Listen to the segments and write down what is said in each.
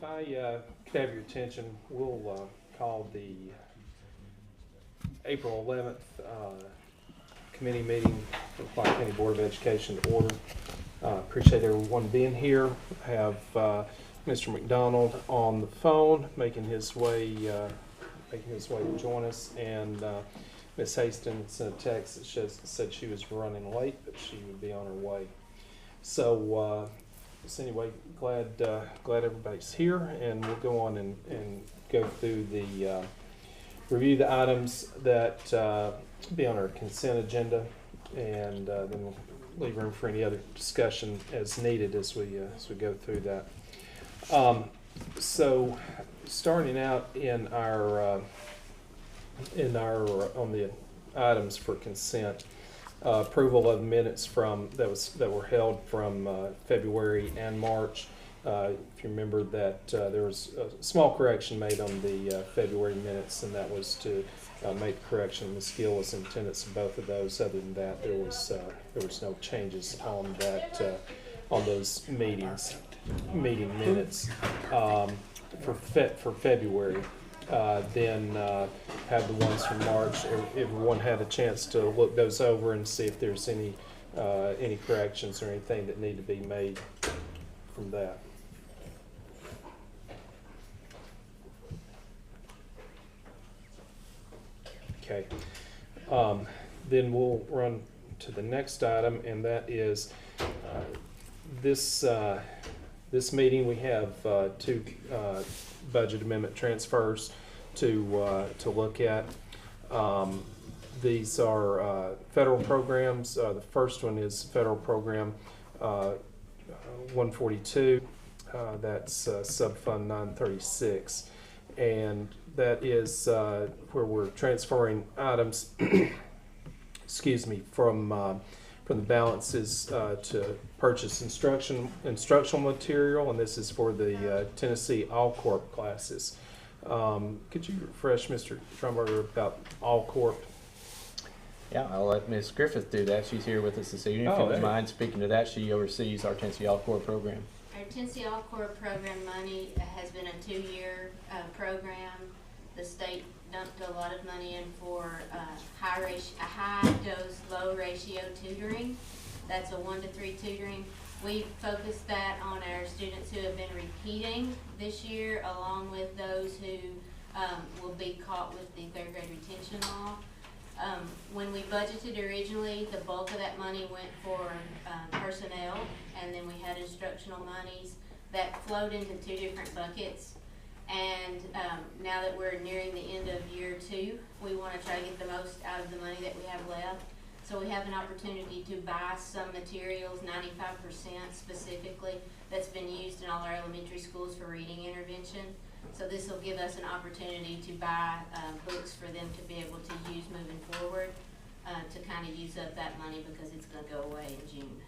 If I could have your attention, we'll call the April 11th committee meeting for the Clark County Board of Education to order. Appreciate everyone being here. I have Mr. McDonald on the phone making his way to join us, and Ms. Hastings sent a text that said she was running late, but she would be on her way. So anyway, glad everybody's here, and we'll go on and go through the review the items that be on our consent agenda, and then we'll leave room for any other discussion as needed as we go through that. So starting out in our on the items for consent, approval of minutes that were held from February and March. If you remember that there was a small correction made on the February minutes, and that was to make the correction. Ms. Gill was in attendance of both of those. Other than that, there was no changes on that on those meeting minutes for February. Then have the ones from March. Everyone had a chance to look those over and see if there's any corrections or anything that need to be made from that. Okay. Then we'll run to the next item, and that is this meeting. We have two budget amendment transfers to look at. These are federal programs. The first one is federal program 142. That's subfund 936, and that is where we're transferring items excuse me, from the balances to purchase instructional material, and this is for the Tennessee All-Corp classes. Could you refresh Mr. Trumberger about All-Corp? Yeah, I'll let Ms. Griffith do that. She's here with us this evening. If you wouldn't mind speaking to that, she oversees our Tennessee All-Corp program. Our Tennessee All-Corp program money has been a 2-year program. The state dumped a lot of money in for high dose, low ratio tutoring. That's a 1-to-3 tutoring. We focused that on our students who have been repeating this year, along with those who will be caught with the third grade retention law. When we budgeted originally, the bulk of that money went for personnel, and then we had instructional monies that flowed into 2 different buckets. And now that we're nearing the end of year 2, we want to try to get the most out of the money that we have left. So we have an opportunity to buy some materials, 95% specifically, that's been used in all our elementary schools for reading intervention. So this will give us an opportunity to buy books for them to be able to use moving forward, to kind of use up that money because it's going to go away in June.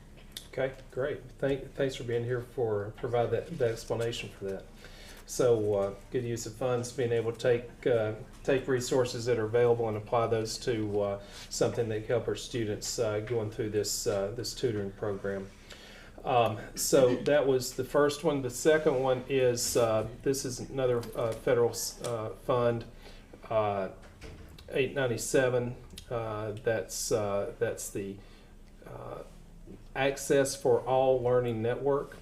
Okay, great. Thanks for being here for provide that explanation for that. So good use of funds, being able to take resources that are available and apply those to something that can help our students going through this tutoring program. So that was the first one. The second one is this is another federal fund, 897. That's the Access for All Learning Network.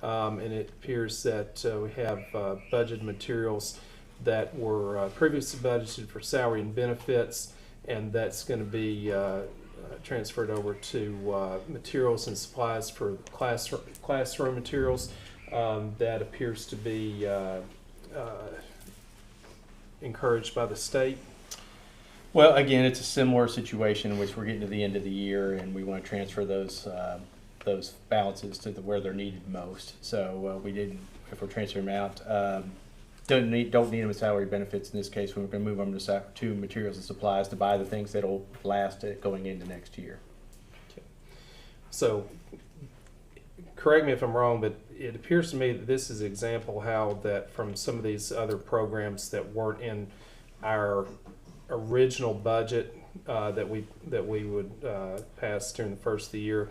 And it appears that we have budget materials that were previously budgeted for salary and benefits, and that's going to be transferred over to materials and supplies for classroom materials. That appears to be encouraged by the state. Well, again, it's a similar situation in which we're getting to the end of the year, and we want to transfer those balances to where they're needed most. So we didn't, if we're transferring them out, don't need them as salary benefits in this case. We're going to move them to materials and supplies to buy the things that'll last going into next year. Okay. So correct me if I'm wrong, but it appears to me that this is an example how that from some of these other programs that weren't in our original budget that we would pass during the first of the year,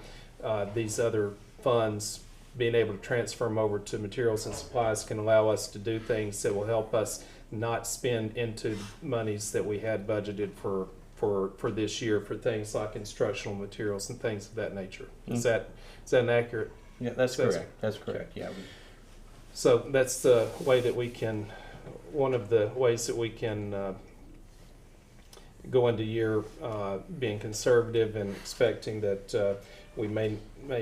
these other funds being able to transfer them over to materials and supplies can allow us to do things that will help us not spend into monies that we had budgeted for this year for things like instructional materials and things of that nature. Is that inaccurate? Yeah, that's That's- correct. That's correct. Yeah. So that's the way that we can, one of the ways that we can go into year being conservative and expecting that we may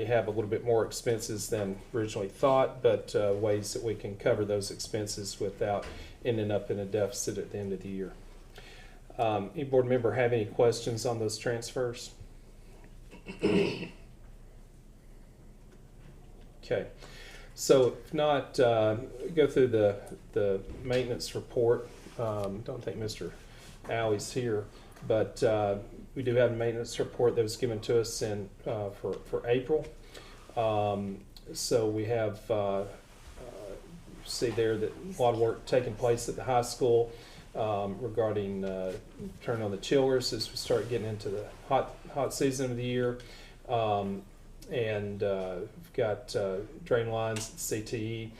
have a little bit more expenses than originally thought, but ways that we can cover those expenses without ending up in a deficit at the end of the year. Any board member have any questions on those transfers? Okay. So if not, go through the maintenance report. Don't think Mr. Alley's here, but we do have a maintenance report that was given to us in for April. So we have see there that a lot of work taking place at the high school regarding turning on the chillers as we start getting into the hot season of the year. And we've got drain lines at CTE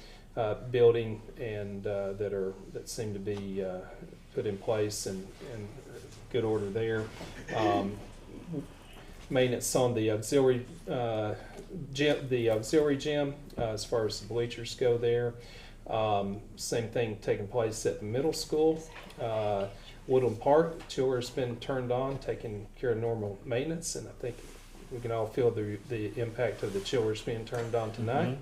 building and that seem to be put in place and good order there. Maintenance on the auxiliary gym as far as the bleachers go there. Same thing taking place at the middle school. Woodland Park, chiller's been turned on, taking care of normal maintenance, and I think we can all feel the impact of the chillers being turned on tonight.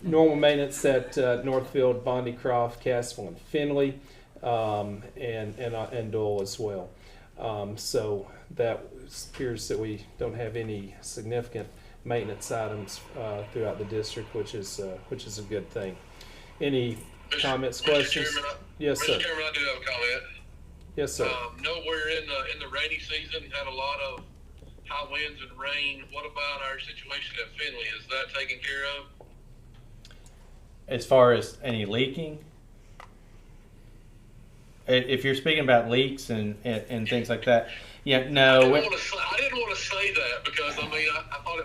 Normal maintenance at Northfield, Bondycroft, Cassville, and Finley, and Dole as well. So that appears that we don't have any significant maintenance items throughout the district, which is a good thing. Any comments, questions? Chairman, Yes, sir. Mr. Chairman, I do have a comment. Yes, sir. Nowhere in the rainy season had a lot of high winds and rain. What about our situation at Finley? Is that taken care of? As far as any leaking, if you're speaking about leaks and things like that, yeah, no. I didn't want to say that because I mean I thought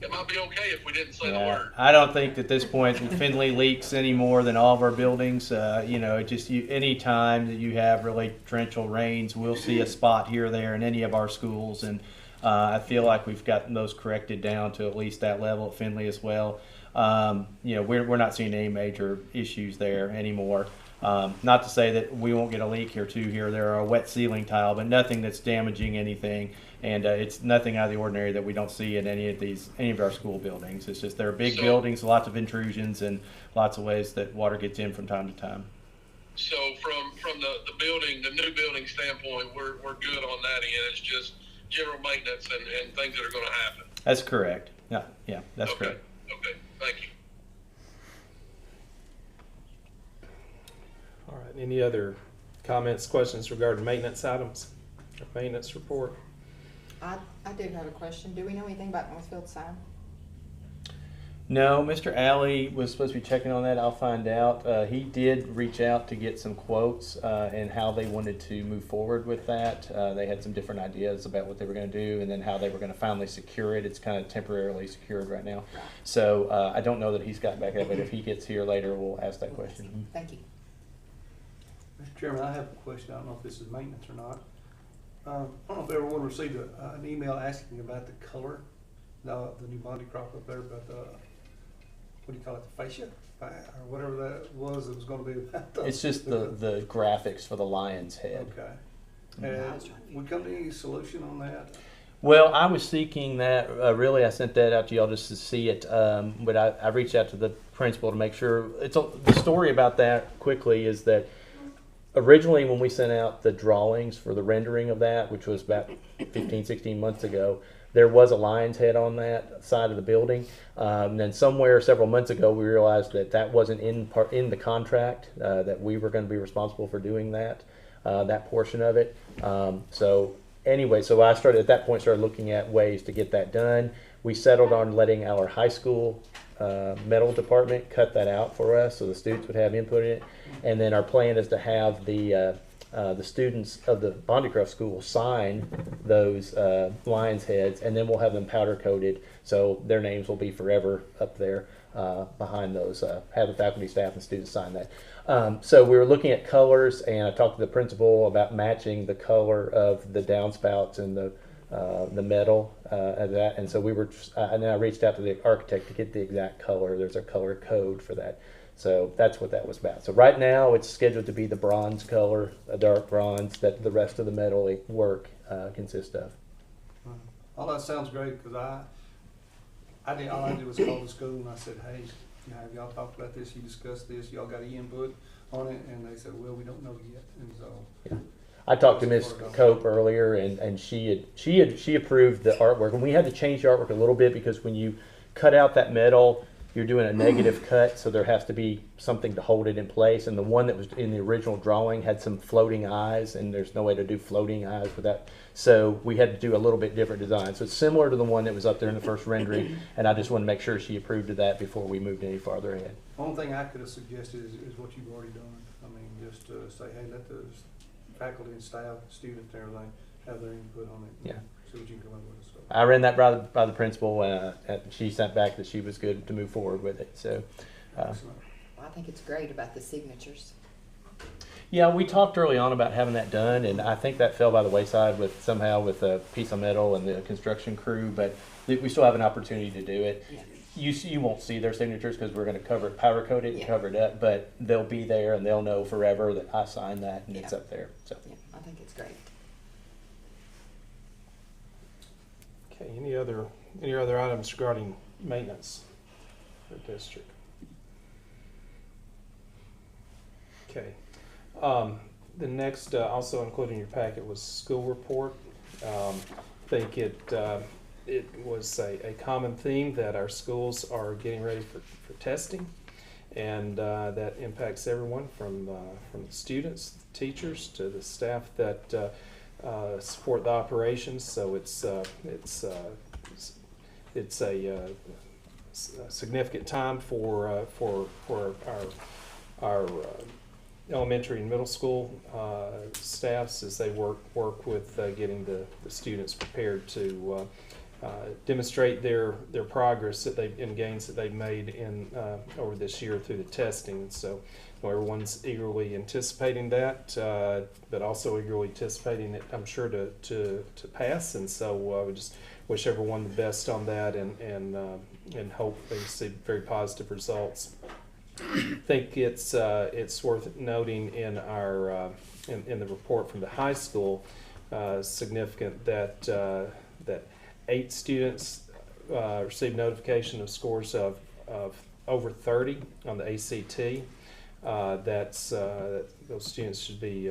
it might be okay if we didn't say the word. I don't think at this point Finley leaks any more than all of our buildings. Any time that you have really torrential rains, we'll see a spot here or there in any of our schools, and I feel like we've gotten those corrected down to at least that level at Finley as well. We're not seeing any major issues there anymore. Not to say that we won't get a leak here too. Here there are a wet ceiling tile, but nothing that's damaging anything, and it's nothing out of the ordinary that we don't see in any of our school buildings. It's just they're big buildings, lots of intrusions, and lots of ways that water gets in from time to time. So from the building, the new building standpoint, we're good on that end. It's just general maintenance and things that are going to happen. That's correct. Yeah, that's okay. correct. Okay, thank you. All right. Any other comments, questions regarding maintenance items or maintenance report? I did have a question. Do we know anything about Northfield sign? No, Mr. Alley was supposed to be checking on that. I'll find out. He did reach out to get some quotes and how they wanted to move forward with that. They had some different ideas about what they were going to do and then how they were going to finally secure it. It's kind of temporarily secured right now. So I don't know that he's got back up, but if he gets here later, we'll ask that question. Thank you. Mr. Chairman, I have a question. I don't know if this is maintenance or not. I don't know if everyone received an email asking about the color, the new Bondycroft up there, but what do you call it, the fascia? Or whatever that was going to be about. It's just the graphics for the lion's head. Okay. And we come to any solution on that? Well, I was seeking that. Really, I sent that out to y'all just to see it. But I reached out to the principal to make sure. The story about that quickly is that originally when we sent out the drawings for the rendering of that, which was about 15, 16 months ago, there was a lion's head on that side of the building. And then somewhere several months ago, we realized that wasn't in the contract, that we were going to be responsible for doing that portion of it. So I started at that point looking at ways to get that done. We settled on letting our high school metal department cut that out for us so the students would have input in it. And then our plan is to have the the students of the Bondycroft School sign those lions heads, and then we'll have them powder coated, so their names will be forever up there behind those. Have the faculty, staff, and students sign that. So we were looking at colors, and I talked to the principal about matching the color of the downspouts and the metal of that. And so we were, and then I reached out to the architect to get the exact color. There's a color code for that. So that's what that was about. So right now it's scheduled to be the bronze color, a dark bronze, that the rest of the metal work consists of. All that sounds great, because all I did was call the school and I said, hey, have y'all talked about this? You discussed this? Y'all got any input on it? And they said, well, we don't know yet. And so. Yeah. I talked to Ms. Cope earlier, and she approved the artwork, and we had to change the artwork a little bit because when you cut out that metal, you're doing a negative cut, so there has to be something to hold it in place. And the one that was in the original drawing had some floating eyes, and there's no way to do floating eyes with that. So we had to do a little bit different design. So it's similar to the one that was up there in the first rendering, and I just want to make sure she approved of that before we moved any farther ahead. Only thing I could have suggested is what you've already done. I mean, just say, hey, let the faculty and staff, students, and everything have their input on it. Yeah. See what you can come up with. So. I ran that by the principal, and she sent back that she was good to move forward with it. So, Excellent. I think it's great about the signatures. yeah, we talked early on about having that done, and I think that fell by the wayside with a piece of metal and the construction crew. But we still have an opportunity to do it. Yeah. You won't see their signatures because we're going to cover it, powder coat it, and Yeah. cover it up. But they'll be there, and they'll know forever that I signed that, and it's Yeah. up there. So. Yeah, I think it's great. Okay, any other items regarding maintenance for the district? Okay. The next, also included in your packet was school report. I think it was a common theme that our schools are getting ready for testing, and that impacts everyone from the students, teachers, to the staff that support the operations. So it's a significant time for our elementary and middle school staffs as they work with getting the students prepared to demonstrate their progress and gains that they've made in over this year through the testing. So everyone's eagerly anticipating that, but also eagerly anticipating it, I'm sure, to pass. And so we just wish everyone the best on that, and hope they see very positive results. I think it's worth noting in our in the report from the high school, significant that 8 students received notification of scores of over 30 on the ACT. Those students should be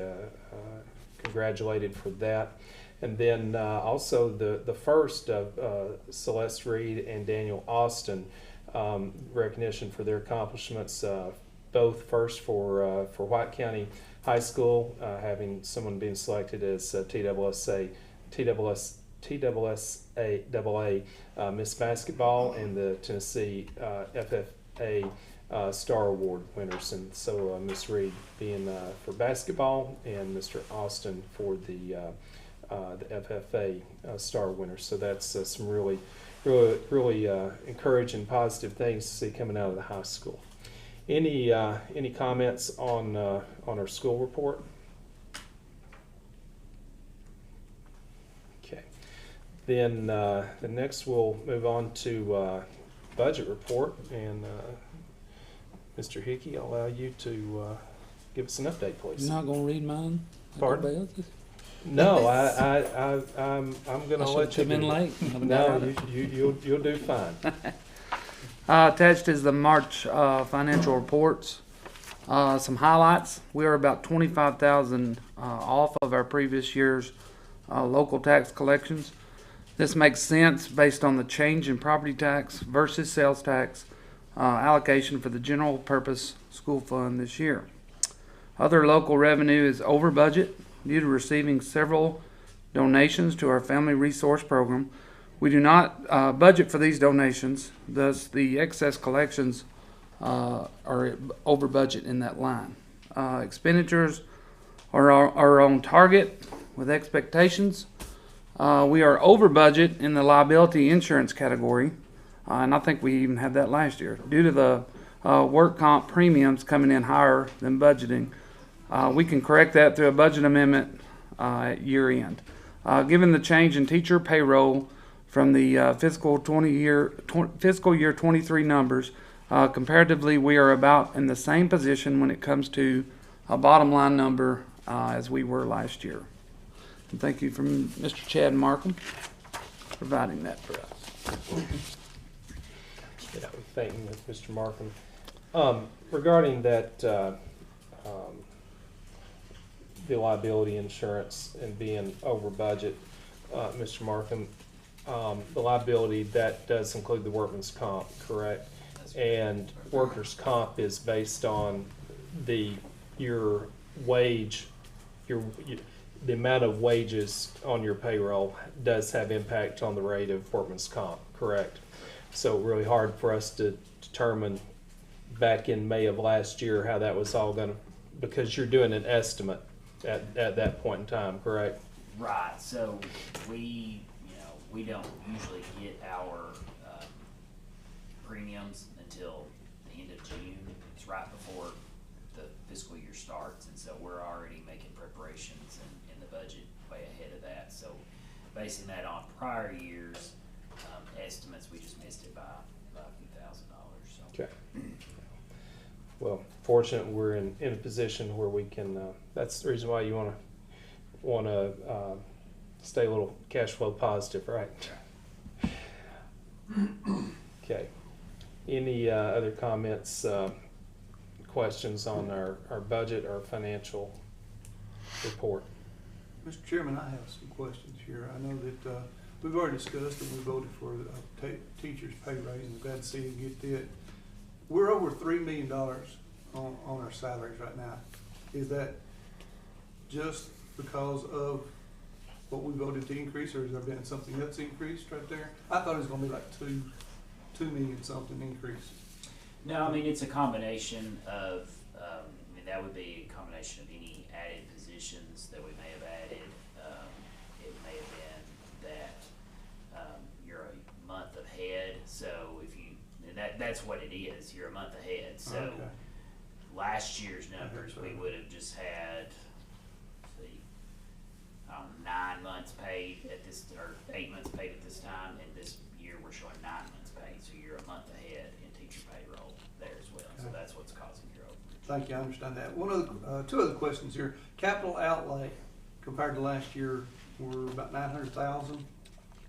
congratulated for that. And then also the first of Celeste Reed and Daniel Austin, recognition for their accomplishments, both first for White County High School, having someone being selected as TSSAA Miss Basketball, and the Tennessee FFA Star Award winners. And so Miss Reed being for basketball, and Mr. Austin for the FFA Star winners. So that's some really encouraging, positive things to see coming out of the high school. Any comments on our school report? Okay. Then the next we'll move on to budget report, and Mr. Hickey, I'll allow you to give us an update, please. You're not gonna read mine? like Pardon? everybody else's? No, I'm going to I let should you come in do it. late. No, you'll do fine. Attached is the March financial reports. Some highlights. We are about 25,000 off of our previous year's local tax collections. This makes sense based on the change in property tax versus sales tax allocation for the general purpose school fund this year. Other local revenue is over budget due to receiving several donations to our family resource program. We do not budget for these donations, thus the excess collections are over budget in that line. Expenditures are on target with expectations. We are over budget in the liability insurance category, and I think we even had that last year due to the work comp premiums coming in higher than budgeting. We can correct that through a budget amendment at year end. Given the change in teacher payroll from the fiscal year 23 numbers, comparatively we are about in the same position when it comes to a bottom line number as we were last year. And thank you from Mr. Chad Markham for providing that for us. Yeah, we thank you, Mr. Markham. Regarding that, the liability insurance and being over budget, Mr. Markham, the liability, that does include the workman's comp, correct? And workers' comp is based on your wage, the amount of wages on your payroll does have impact on the rate of workman's comp, correct? So really hard for us to determine back in May of last year how that was all gonna, because you're doing an estimate at that point in time, correct? Right, so we don't usually get our premiums until the end of June. It's right before the fiscal year starts, and so we're already making preparations in the budget way ahead of that. So basing that on prior years' estimates, we just missed it by a few $1,000. So. Okay. Well, fortunate we're in a position where we can, that's the reason why you wanna stay a little cash flow positive, right? Okay. Any other comments, questions on our budget or financial report? Mr. Chairman, I have some questions here. I know that we've already discussed and we voted for the teachers' pay raise, and glad to see you get that. We're over $3 million on our salaries right now. Is that just because of what we voted to increase, or has there been something else increased right there? I thought it was gonna be like $2 million something increase. No, I mean, it's a combination of, that would be a combination of any added positions that we may have added. It may have been that you're a month ahead, so that's what it is, you're a month ahead. So Okay. last year's numbers, we would have just had, 9 months paid at this, or 8 months paid at this time, and this year we're showing 9 months paid, so you're a month ahead in teacher payroll there as well. So that's what's causing your overage. Thank you, I understand that. Two other questions here. Capital outlay compared to last year, we're about 900,000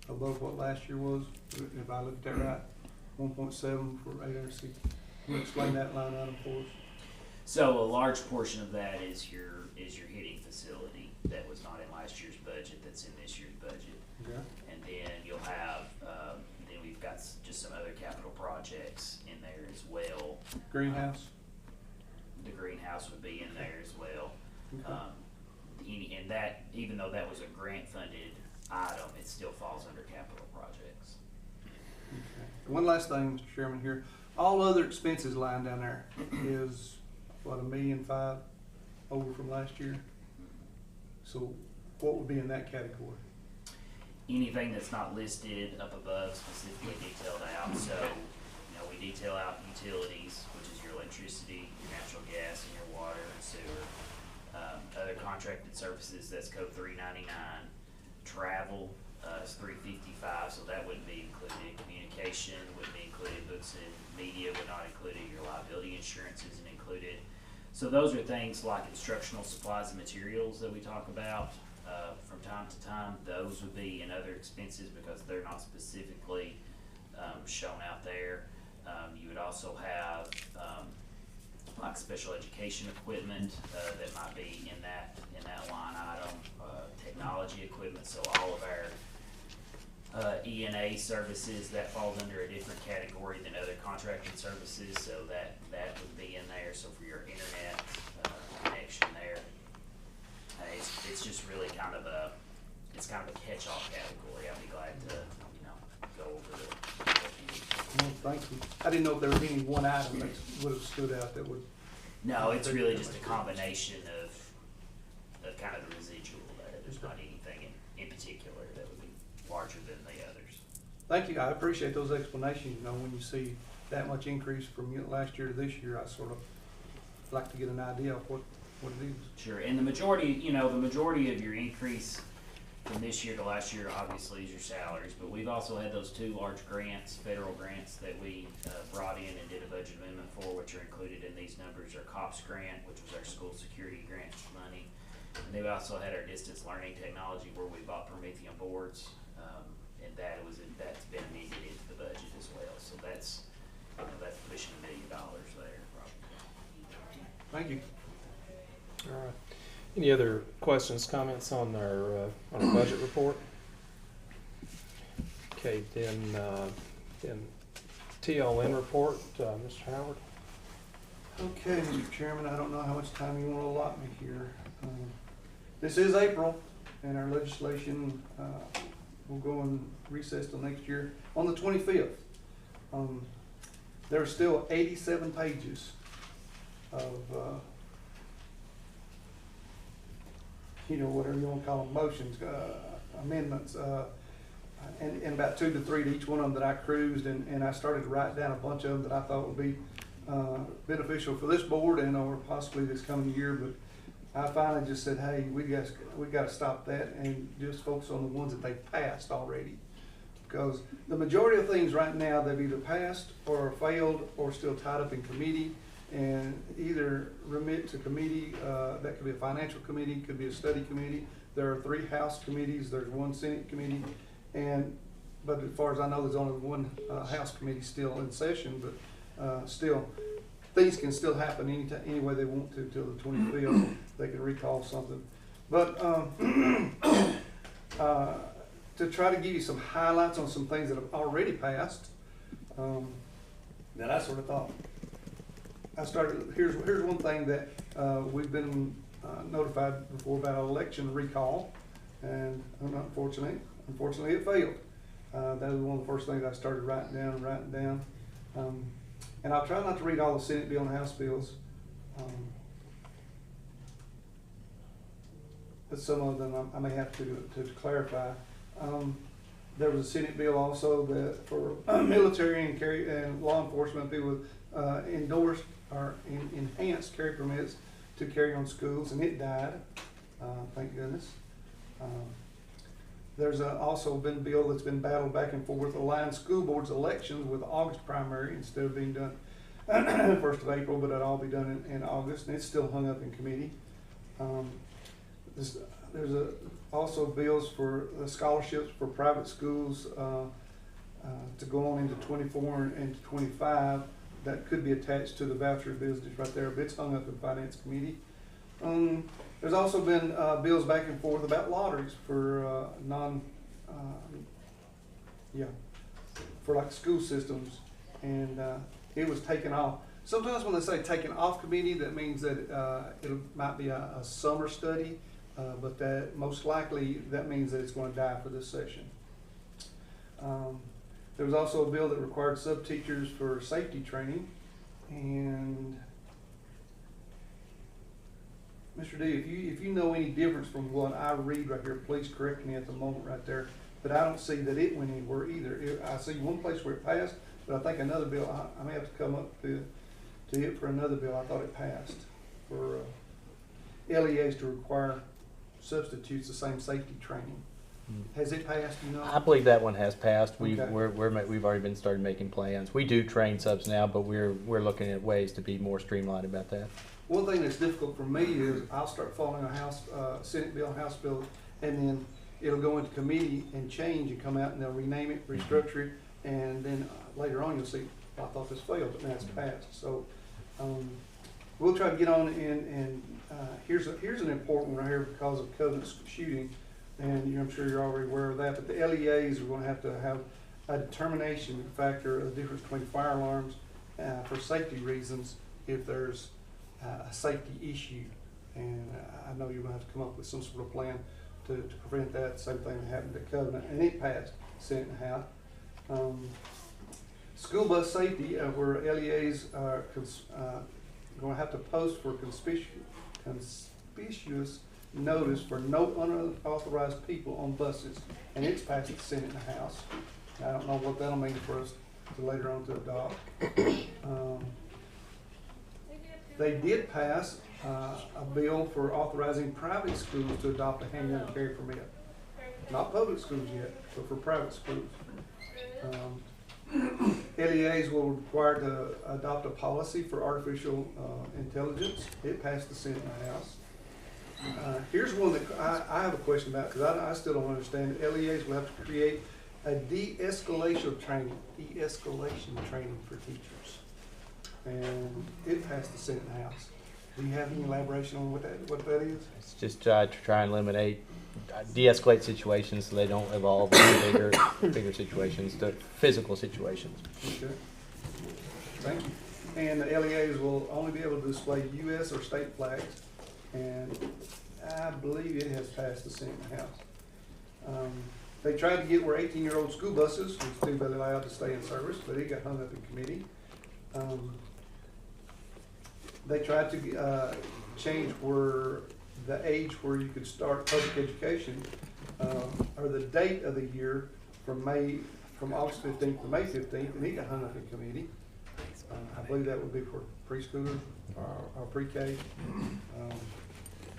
above what last year was, if I looked at that right. 1.7 for ARC. Can you explain that line item for us? So a large portion of that is your hitting facility that was not in last year's budget, that's in this year's budget. Okay. And then you'll have, then we've got just some other capital projects in there as well. Greenhouse? The greenhouse would be in there as well. Okay. And that, even though that was a grant funded item, it still falls under capital projects. Okay. One last thing, Mr. Chairman, here. All other expenses line down there is, what, $1.5 million over from last year? So what would be in that category? Anything that's not listed up above specifically detailed out. So, we detail out utilities, which is your electricity, your natural gas, and your water and sewer. Other contracted services, that's code 399. Travel is 355, so that wouldn't be included. Communication wouldn't be included. Books and media would not include it. Your liability insurance isn't included. So those are things like instructional supplies and materials that we talk about from time to time. Those would be in other expenses because they're not specifically shown out there. You would also have like special education equipment that might be in that line item. Technology equipment, so all of our E&A services, that falls under a different category than other contracted services, so that would be in there. So for your internet connection there, it's just really kind of a catch-all category. I'll be glad to go over it. Well, thank you. I didn't know if there was any one item that would have stood out that would. No, it's really just a combination of larger than the others. Thank you, I appreciate those explanations, you know, when you see that much increase from last year to this year, I sort of like to get an idea of what it is. Sure, and the majority of your increase from this year to last year obviously is your salaries, but we've also had those 2 large grants, federal grants that we brought in and did a budget amendment for, which are included in these numbers. Our COPS grant, which was our school security grant money, and they also had our distance learning technology where we bought Promethean boards, and that's been amended into the budget as well. So that's pushing $1 million there, probably. Thank you. All right. Any other questions, comments on our budget report? Okay, then TLN report, Mr. Howard. Okay, Mr. Chairman, I don't know how much time you want to allot me here. This is April, and our legislation will go in recess till next year on the 25th. There are still 87 pages of, whatever you want to call them, motions, amendments, and about 2 to 3 to each one of them that I cruised, and I started to write down a bunch of them that I thought would be beneficial for this board and or possibly this coming year. But I finally just said, hey, we got to stop that and just focus on the ones that they passed already, because the majority of things right now they've either passed or failed or still tied up in committee, and either remit to committee. That could be a financial committee, could be a study committee. There are 3 House committees, there's 1 Senate committee, but as far as I know, there's only 1 House committee still in session. But still, things can still happen any way they want to till the 25th. They can recall something. But to try to give you some highlights on some things that have already passed, that I sort of thought. Here's one thing that we've been notified before about an election recall, and unfortunately it failed. That was one of the first things I started writing down. And I'll try not to read all the Senate bill and House bills, but some of them I may have to clarify. There was a Senate bill also that for military and law enforcement people with endorsed or enhanced carry permits to carry on schools, and it died. Thank goodness. There's also been a bill that's been battled back and forth, align school boards elections with August primary instead of being done 1st of April, but it'll all be done in August, and it's still hung up in committee. There's also bills for scholarships for private schools to go on into 24 and into 25 that could be attached to the voucher business right there, but it's hung up in Finance Committee. There's also been bills back and forth about lotteries for for like school systems, and it was taken off. Sometimes when they say taken off committee, that means that it might be a summer study, but that most likely that means that it's going to die for this session. There was also a bill that required sub-teachers for safety training, and Mr. D, if you know any difference from what I read right here, please correct me at the moment right there. But I don't see that it went anywhere either. I see one place where it passed, but I think another bill, I may have to come up to it for another bill. I thought it passed for LEAs to require substitutes the same safety training. Has it passed, you know? I believe that one has passed. We've Okay. we've already been started making plans. We do train subs now, but we're looking at ways to be more streamlined about that. One thing that's difficult for me is I'll start following a House, Senate bill, House bill, and then it'll go into committee and change and come out and they'll rename it, restructure it, and then later on you'll see, I thought this failed, but now it's passed. So we'll try to get on and here's an important one right here because of Covenant shooting, and I'm sure you're already aware of that, but the LEAs are going to have a determination factor of the difference between fire alarms for safety reasons if there's a safety issue, and I know you're going to have to come up with some sort of plan to prevent that. Same thing that happened at Covenant, and it passed Senate and House. School bus safety, where LEAs are going to have to post for conspicuous notice for no unauthorized people on buses, and it's passed the Senate and the House. I don't know what that'll mean for us to later on to adopt. They did pass a bill for authorizing private schools to adopt a handgun carry permit. Not public schools yet, but for private schools. LEAs will require to adopt a policy for artificial intelligence. It passed the Senate and the House. Here's one that I have a question about, because I still don't understand. LEAs will have to create a de-escalation training for teachers. And it passed the Senate and the House. Do you have any elaboration on what that is? It's just to try and eliminate, de-escalate situations so they don't evolve into bigger situations, to physical situations. Okay. Thank you. And the LEAs will only be able to display U.S. or state flags, and I believe it has passed the Senate and the House. They tried to get where 18-year-old school buses were still be allowed to stay in service, but it got hung up in committee. They tried to change where the age where you could start public education, or the date of the year from August 15th to May 15th, and it got hung up in committee. I believe that would be for preschoolers or pre-K,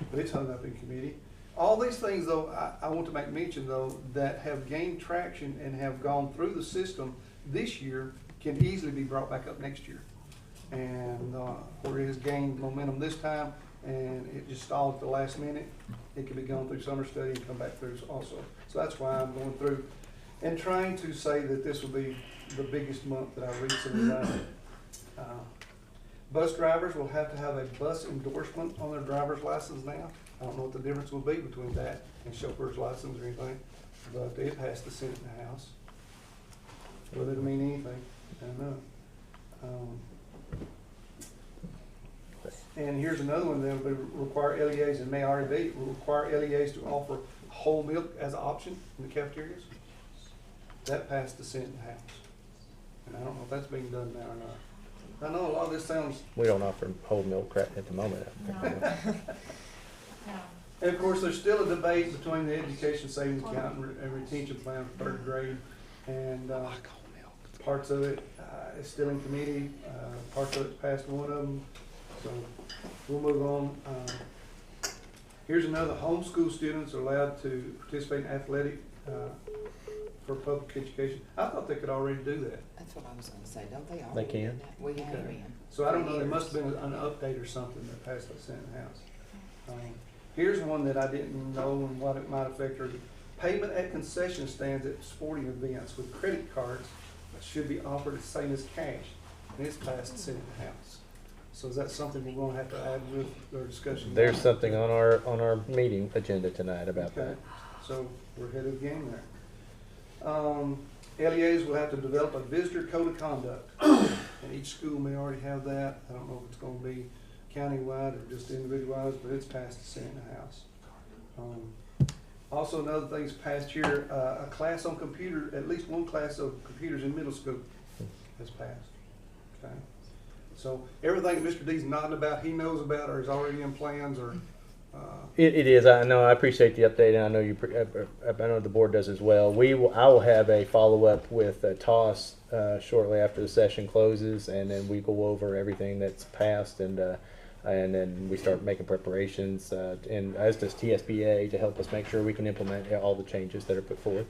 but it's hung up in committee. All these things, though, I want to make mention, though, that have gained traction and have gone through the system this year can easily be brought back up next year. And where it has gained momentum this time and it just stalled at the last minute, it can be gone through summer study and come back through also. So that's why I'm going through and trying to say that this will be the biggest month that I've recently done. Bus drivers will have to have a bus endorsement on their driver's license now. I don't know what the difference will be between that and chauffeur's license or anything, but it passed the Senate and the House. Whether it mean anything, I don't know. And here's another one that will require LEAs, and may already be, will require LEAs to offer whole milk as an option in the cafeterias. That passed the Senate and the House. And I don't know if that's being done now or not. I know a lot of this sounds. We don't offer whole milk at the moment. And of course, there's still a debate between the education savings account and retention plan for third grade, and parts of it is still in committee. Parts of it's passed one of them. So we'll move on. Here's another: homeschool students are allowed to participate in athletic for public education. I thought they could already do that. That's what I was gonna say, don't they all? They can. do that? We have Okay. been. So I don't know, for there must have years. been an update or something that passed the Senate and House. Here's one that I didn't know and what it might affect her. Payment at concession stands at sporting events with credit cards should be offered the same as cash, and it's passed the Senate and House. So is that something we're gonna have to add with our discussion? There's something on our meeting agenda tonight about Okay, that. so we're ahead of the game there. LEAs will have to develop a visitor code of conduct, and each school may already have that. I don't know if it's gonna be countywide or just individualized, but it's passed the Senate and the House. Also, another thing's passed here, a class on computer, at least one class of computers in middle school has passed. Okay, so everything Mr. D's nodding about, he knows about or is already in plans or. It is. I know. I appreciate the update, and I know I know the board does as well. I will have a follow up with TOS shortly after the session closes, and then we go over everything that's passed, and then we start making preparations, and as does TSBA, to help us make sure we can implement all the changes that are put forward.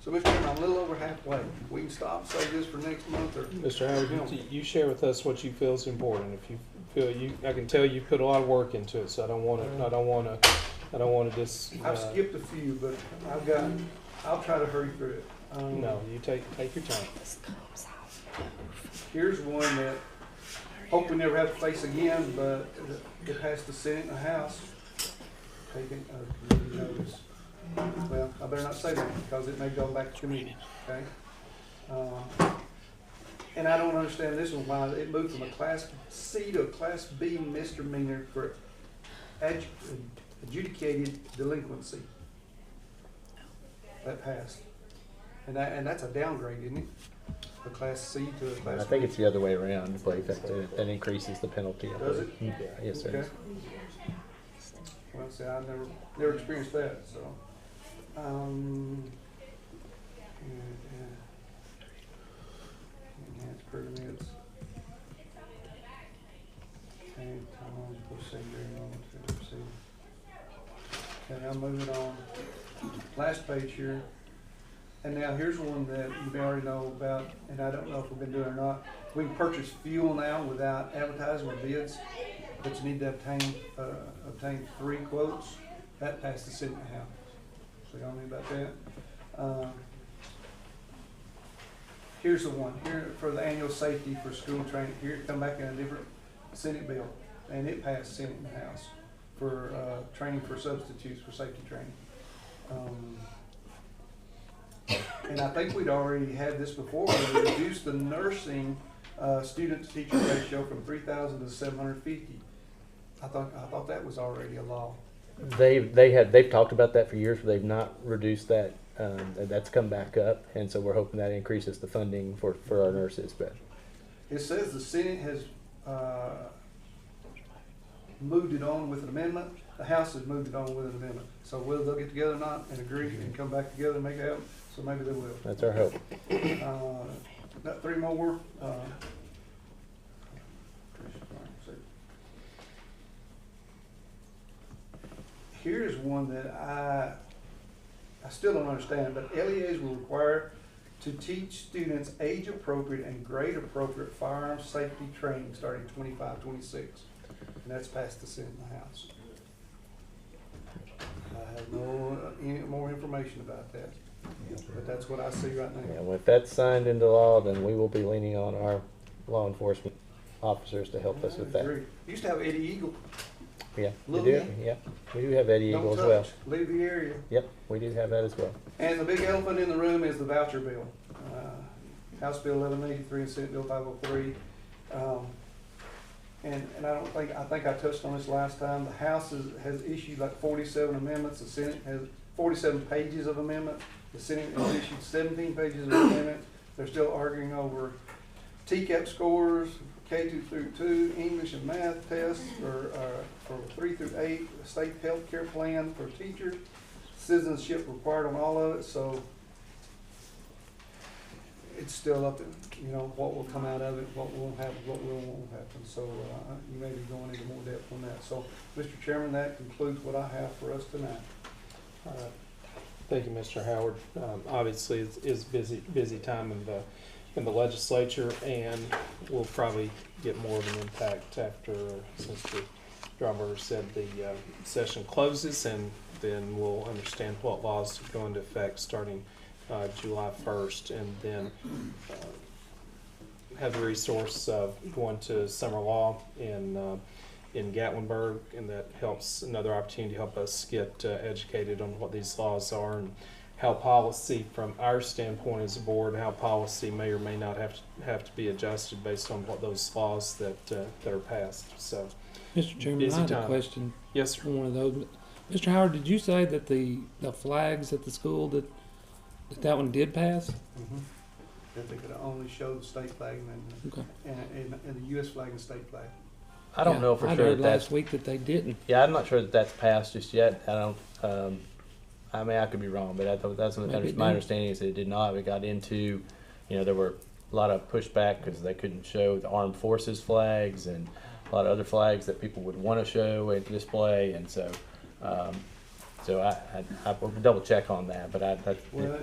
So, Mr. Chairman, I'm a little over halfway. We can stop, say this for next month, or? Mr. Howard, you share with us what you feel is important. If you feel I can tell you put a lot of work into it, so I don't want to just. I've skipped a few, but I'll try to hurry through it. No, you take your time. Here's one that hope we never have to face again, but it passed the Senate and the House. Taking a committee notice. Well, I better not say that because it may go back to committee, okay? And I don't understand this one, why it moved from a Class C to a Class B misdemeanor for adjudicated delinquency. That passed. And that's a downgrade, isn't it? A Class C to a Class B. I think it's the other way around. Blake. That increases the penalty. Does it? Yeah, yes, sir. Okay. Well, see, I never experienced that, so. Enhanced permits. Okay, Tom, procedure, okay, I'm moving on. Last page here. And now here's one that you may already know about, and I don't know if we've been doing it or not. We can purchase fuel now without advertising or bids, but you need to obtain 3 quotes. That passed the Senate and House. So y'all know about that. Here's the one. Here for the annual safety for school training. Here it come back in a different Senate bill, and it passed Senate and House for training for substitutes for safety training. And I think we'd already had this before. We reduced the nursing student to teacher ratio from 3,000 to 750. I thought that was already a law. They've talked about that for years, but they've not reduced that. That's come back up, and so we're hoping that increases the funding for our nurses. But it says the Senate has moved it on with an amendment. The House has moved it on with an amendment. So whether they'll get together or not and agree and come back together and make it happen, so maybe they will. that's our hope. Got 3 more. Here's one that I still don't understand, but LEAs will require to teach students age-appropriate and grade-appropriate firearms safety training starting 25-26. And that's passed the Senate and the House. I have no any more information about that, but that's what I see right now. Yeah, well, if that's signed into law, then we will be leaning on our law enforcement officers to help us with that. Agree. Used to have Eddie Eagle. Yeah, we Little do. League. Yeah, we do have Eddie Eagle Don't as well. touch, leave the area. Yep, we do have that as well. And the big elephant in the room is the voucher bill. House Bill 1183 and Senate Bill 503. And I think I touched on this last time. The House has issued like 47 amendments. The Senate has 47 pages of amendments. The Senate has issued 17 pages of amendments. They're still arguing over TCAP scores, K2 through 2, English and math tests for 3 through 8, state health care plan for teachers, citizenship required on all of it. So it's still up to, what will come out of it, what won't happen, what will and won't happen. So you may be going into more depth on that. So, Mr. Chairman, that concludes what I have for us tonight. All right. Thank you, Mr. Howard. Obviously, it's busy time in the legislature, and we'll probably get more of an impact after, since the drummer said the session closes, and then we'll understand what laws go into effect starting July 1st, and then have the resource of going to summer law in Gatlinburg, and that helps, another opportunity to help us get educated on what these laws are and how policy, from our standpoint as a board, how policy may or may not have to be adjusted based on what those laws that are passed. So, Mr. Chairman, busy I had time. a question yes, sir. on one of those. Mr. Howard, did you say that the flags at the school that one did pass? That they could only show the state flag Okay. and the U.S. flag and state flag. I don't know for I sure heard that that's. last week that they didn't. Yeah, I'm not sure that that's passed just yet. I don't. I mean, I could be wrong, but that's Maybe it my did. understanding is that it did not. We got into, there were a lot of pushback because they couldn't show the armed forces flags and a lot of other flags that people would want to show and display, and so. So I will double check on that, but Well,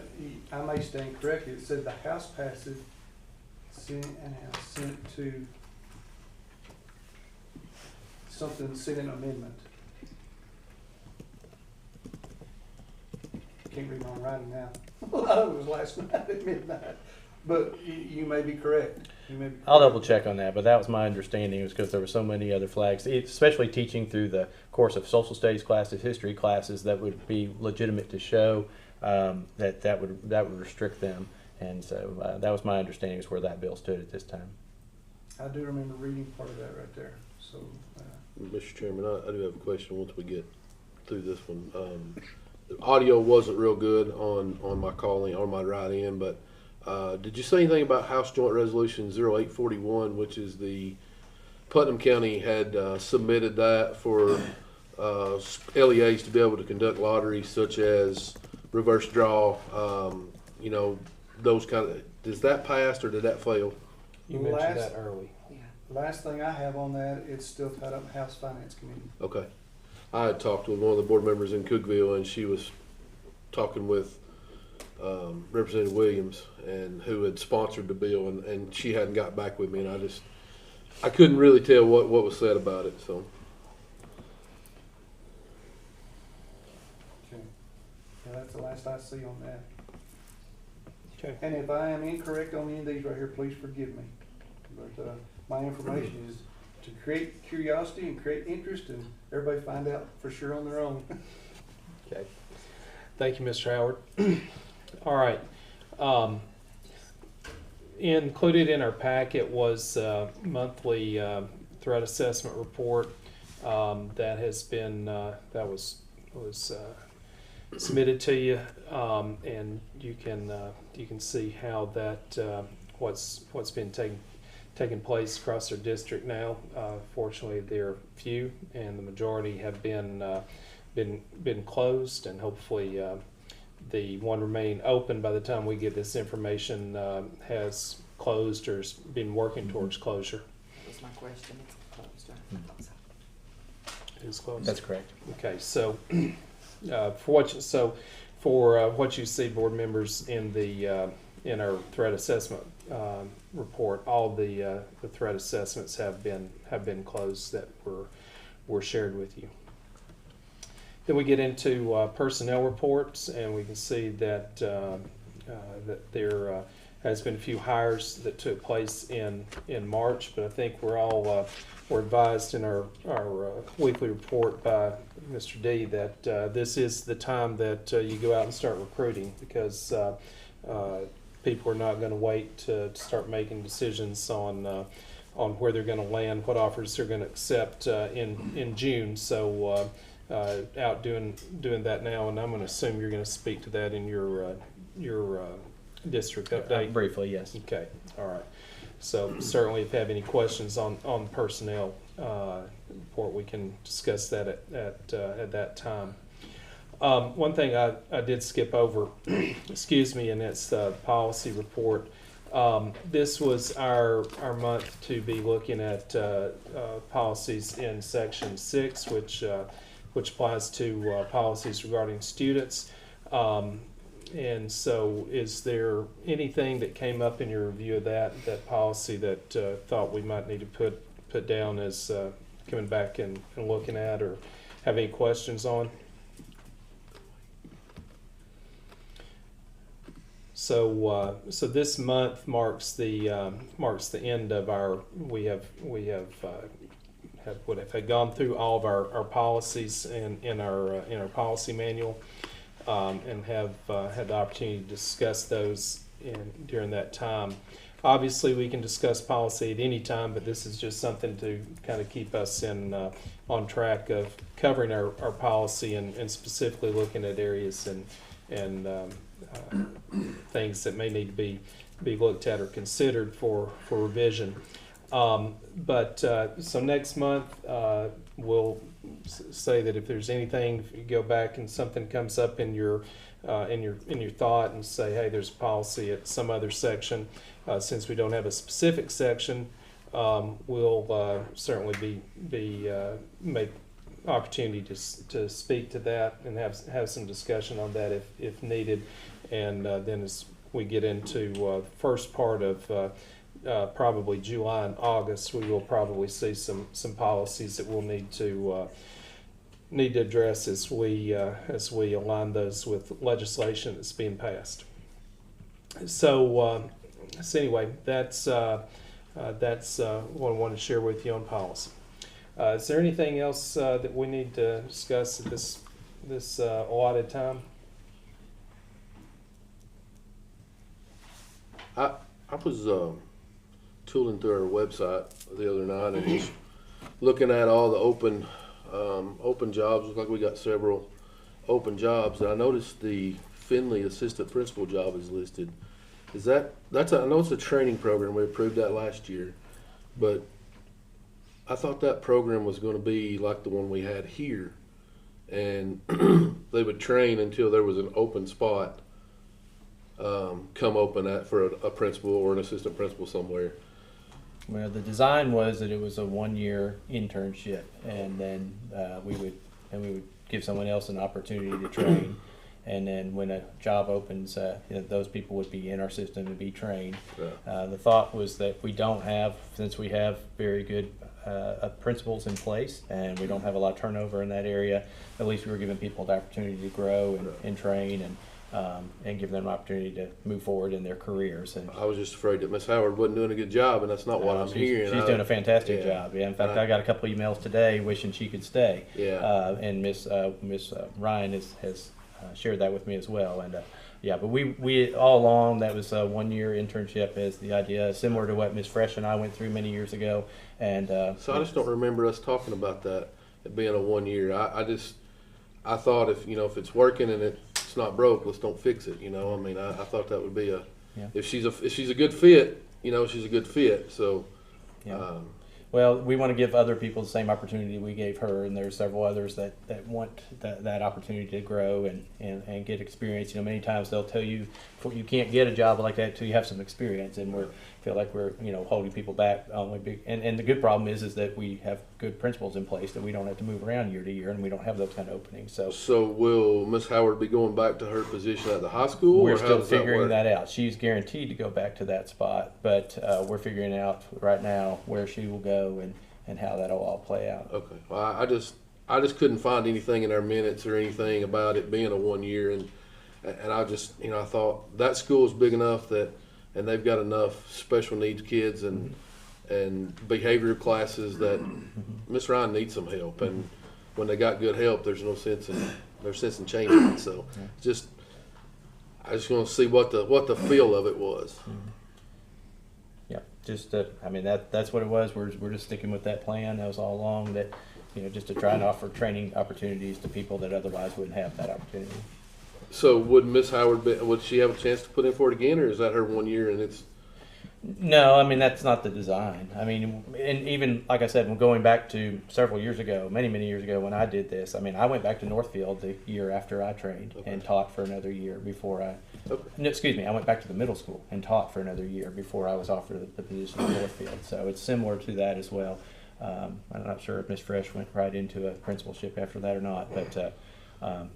I may stand corrected. It said the House passed it, Senate and House sent it to something, Senate amendment. Can't read my writing now. A lot of it was last night at midnight, but you may be correct. I'll double check on that, but that was my understanding, was because there were so many other flags, especially teaching through the course of social studies classes, history classes, that would be legitimate to show, that would restrict them, and so that was my understanding, is where that bill stood at this time. I do remember reading part of that right there. So, Mr. Chairman, I do have a question once we get through this one. The audio wasn't real good on my calling, on my write-in, but did you say anything about House Joint Resolution 0841, which is the Putnam County had submitted that for LEAs to be able to conduct lotteries such as reverse draw, you know, those kind of, does that pass or did that fail? You mentioned Last- that early. Last thing I have on that, it's still tied up in House Finance Committee. Okay. I had talked with one of the board members in Cookville, and she was talking with Representative Williams, and who had sponsored the bill, and she hadn't got back with me, and I couldn't really tell what was said about it. So Okay. Yeah, that's the last I see on that. Okay. And if I am incorrect on any of these right here, please forgive me. But my information is to create curiosity and create interest, and everybody find out for sure on their own. Okay. Thank you, Mr. Howard. All right. Included in our packet was a monthly threat assessment report that has been that was submitted to you, and you can see how that what's been taking place across our district now. Fortunately, there are few, and the majority have been closed, and hopefully the one remaining open by the time we get this information has closed or has been working towards closure. That's my question. It's closed, right? It is closed. That's correct. Okay, so for what you see, board members, in the in our threat assessment report, all the threat assessments have been closed that were shared with you. Then we get into personnel reports, and we can see that that there has been a few hires that took place in March, but I think we're all were advised in our weekly report by Mr. D that this is the time that you go out and start recruiting, because people are not going to wait to start making decisions on where they're going to land, what offers they're going to accept in June. So out doing that now, and I'm going to assume you're going to speak to that in your district update. Briefly, yes. Okay, all right. So certainly, if you have any questions on personnel report, we can discuss that at that time. One thing I did skip over, excuse me, and it's the policy report. This was our month to be looking at policies in Section 6, which applies to policies regarding students. And so, is there anything that came up in your review of that policy that thought we might need to put down as coming back and looking at, or have any questions on? So this month marks the end of our. We have gone through all of our policies in our policy manual. And have had the opportunity to discuss those during that time. Obviously, we can discuss policy at any time, but this is just something to kind of keep us on track of covering our policy and specifically looking at areas and things that may need to be looked at or considered for revision. So next month we'll say that if there's anything, if you go back and something comes up in your thought and say, hey, there's a policy at some other section, since we don't have a specific section, we'll certainly make opportunity to speak to that and have some discussion on that if needed, and then as we get into first part of probably July and August, we will probably see some policies that we'll need to address as we align those with legislation that's being passed. So anyway, that's what I wanted to share with you on policy. Is there anything else that we need to discuss at this allotted time? I was tooling through our website the other night and just looking at all the open jobs. Looks like we got several open jobs, and I noticed the Finley assistant principal job is listed. Is I know it's a training program. We approved that last year, but I thought that program was going to be like the one we had here, and they would train until there was an open spot come open for a principal or an assistant principal somewhere. Well, the design was that it was a 1-year internship, and then we would give someone else an opportunity to train, and then when a job opens, those people would be in our system and be trained. Yeah. The thought was that we don't have, since we have very good principals in place, and we don't have a lot of turnover in that area, at least we were giving people the opportunity to grow and train and give them an opportunity to move forward in their careers. And I was just afraid that Miss Howard wasn't doing a good job, and that's not what I'm hearing. She's doing a fantastic Yeah. job. Yeah, in fact, I got a couple emails today wishing she could stay. Yeah. And Miss Ryan has shared that with me as well. And yeah, but we all along that was a 1-year internship as the idea, similar to what Miss Fresh and I went through many years ago. And So I just don't remember us talking about that, it being a 1 year. I thought if it's working and it's not broke, let's don't fix it. I mean, I thought that would be if she's a good fit, she's a good fit. So, Yeah. Well, we want to give other people the same opportunity we gave her, and there's several others that want that opportunity to grow and get experience. Many times they'll tell you you can't get a job like that until you have some experience, and feel like we're holding people back. And the good problem is that we have good principles in place that we don't have to move around year to year, and we don't have those kind of openings. So will Miss Howard be going back to her position at the high school? we're or how still does that figuring work? that out. She's guaranteed to go back to that spot, but we're figuring out right now where she will go and how that'll all play out. Okay. Well, I just couldn't find anything in our minutes or anything about it being a 1 year, and I just I thought that school is big enough and they've got enough special needs kids and behavioral classes that Miss Ryan needs some help, and when they got good help, there's no sense in changing it. So I just want to see what the feel of it was. Yeah, just that's what it was. We're just sticking with that plan. That was all along, that just to try and offer training opportunities to people that otherwise wouldn't have that opportunity. So would Miss Howard would she have a chance to put in for it again, or is that her 1 year and it's? No, that's not the design. And even like I said, when going back to several years ago, many years ago when I did this, I went back to Northfield the year after I trained and taught for another year before I. Okay. No, excuse me, I went back to the middle school and taught for another year before I was offered the position at Northfield. So it's similar to that as well. I'm not sure if Miss Fresh went right into a principalship after that or not, but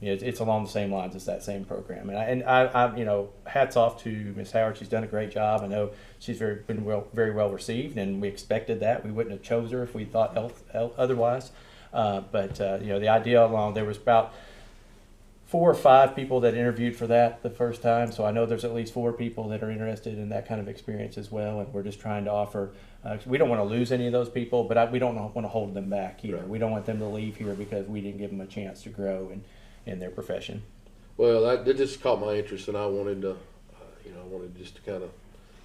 it's along the same lines as that same program. And I hats off to Miss Howard. She's done a great job. I know she's been very well received, and we expected that. We wouldn't have chose her if we thought otherwise. But the idea along there was about 4 or 5 people that interviewed for that the first time. So I know there's at least 4 people that are interested in that kind of experience as well. And we're just trying to offer. We don't want to lose any of those people, but we don't want to hold them back either. Right. We don't want them to leave here because we didn't give them a chance to grow in their profession. Well, that just caught my interest, and I wanted to, just to kind of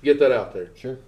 get that out there. Sure.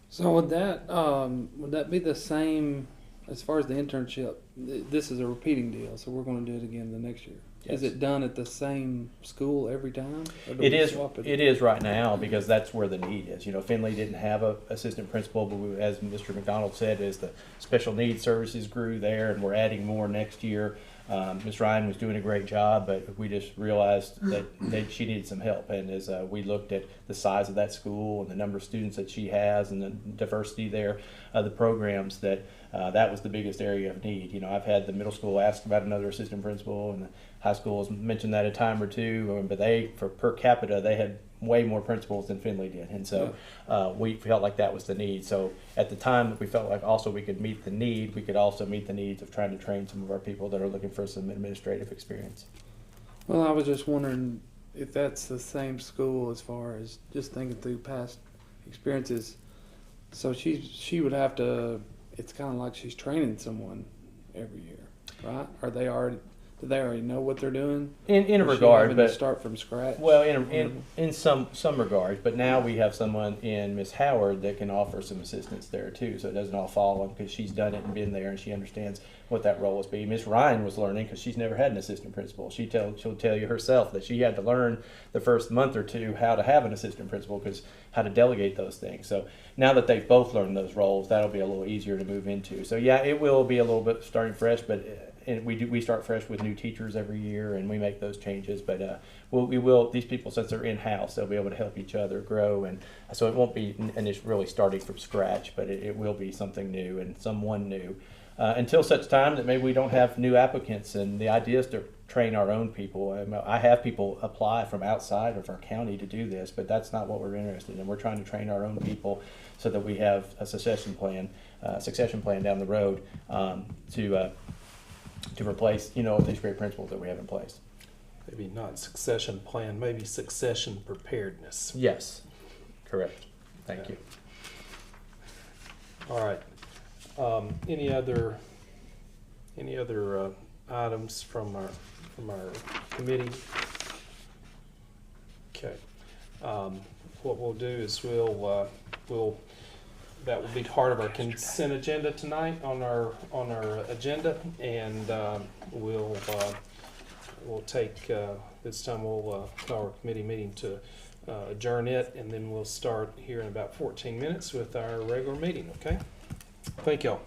So would that be the same as far as the internship? This is a repeating deal, so we're going to do it again the next year. Yes. Is it done at the same school every time? Or do It we is. swap It is right now because that's where the need is. Finley didn't have a assistant principal, but as Mr. McDonald said, as the special needs services grew there, and we're adding more next year. Ms. Ryan was doing a great job, but we just realized that she needed some help. And as we looked at the size of that school and the number of students that she has and the diversity there, the programs, that was the biggest area of need. I've had the middle school ask about another assistant principal, and the high school has mentioned that a time or two, but for per capita, they had way more principals than Finley did. And so we felt like that was the need. So at the time that we felt like also we could meet the need, we could also meet the needs of trying to train some of our people that are looking for some administrative experience. Well, I was just wondering if that's the same school as far as just thinking through past experiences. So she would have to. It's kind of like she's training someone every year, right? Do they already know what they're doing? In a Or is she regard, having to but start from scratch. well, in some regards, but now we have someone in Miss Howard that can offer some assistance there too, so it doesn't all fall on because she's done it and been there and she understands what that role is. Be. Miss Ryan was learning because she's never had an assistant principal. She'll tell you herself that she had to learn the first month or two how to have an assistant principal because how to delegate those things. So now that they've both learned those roles, that'll be a little easier to move into. So yeah, it will be a little bit starting fresh, but and we start fresh with new teachers every year, and we make those changes. But these people, since they're in house, they'll be able to help each other grow, and so it won't be really starting from scratch, but it will be something new and someone new. Until such time that maybe we don't have new applicants, and the idea is to train our own people. I have people apply from outside of our county to do this, but that's not what we're interested in. We're trying to train our own people so that we have a succession plan down the road to replace these great principles that we have in place. Maybe not succession plan, maybe succession preparedness. Yes, correct. Thank you. All right. Any other items from our committee? Okay. What we'll do is that will be part of our consent agenda tonight on our agenda, and we'll take this time we'll call our committee meeting to adjourn it, and then we'll start here in about 14 minutes with our regular meeting. Okay. Thank y'all.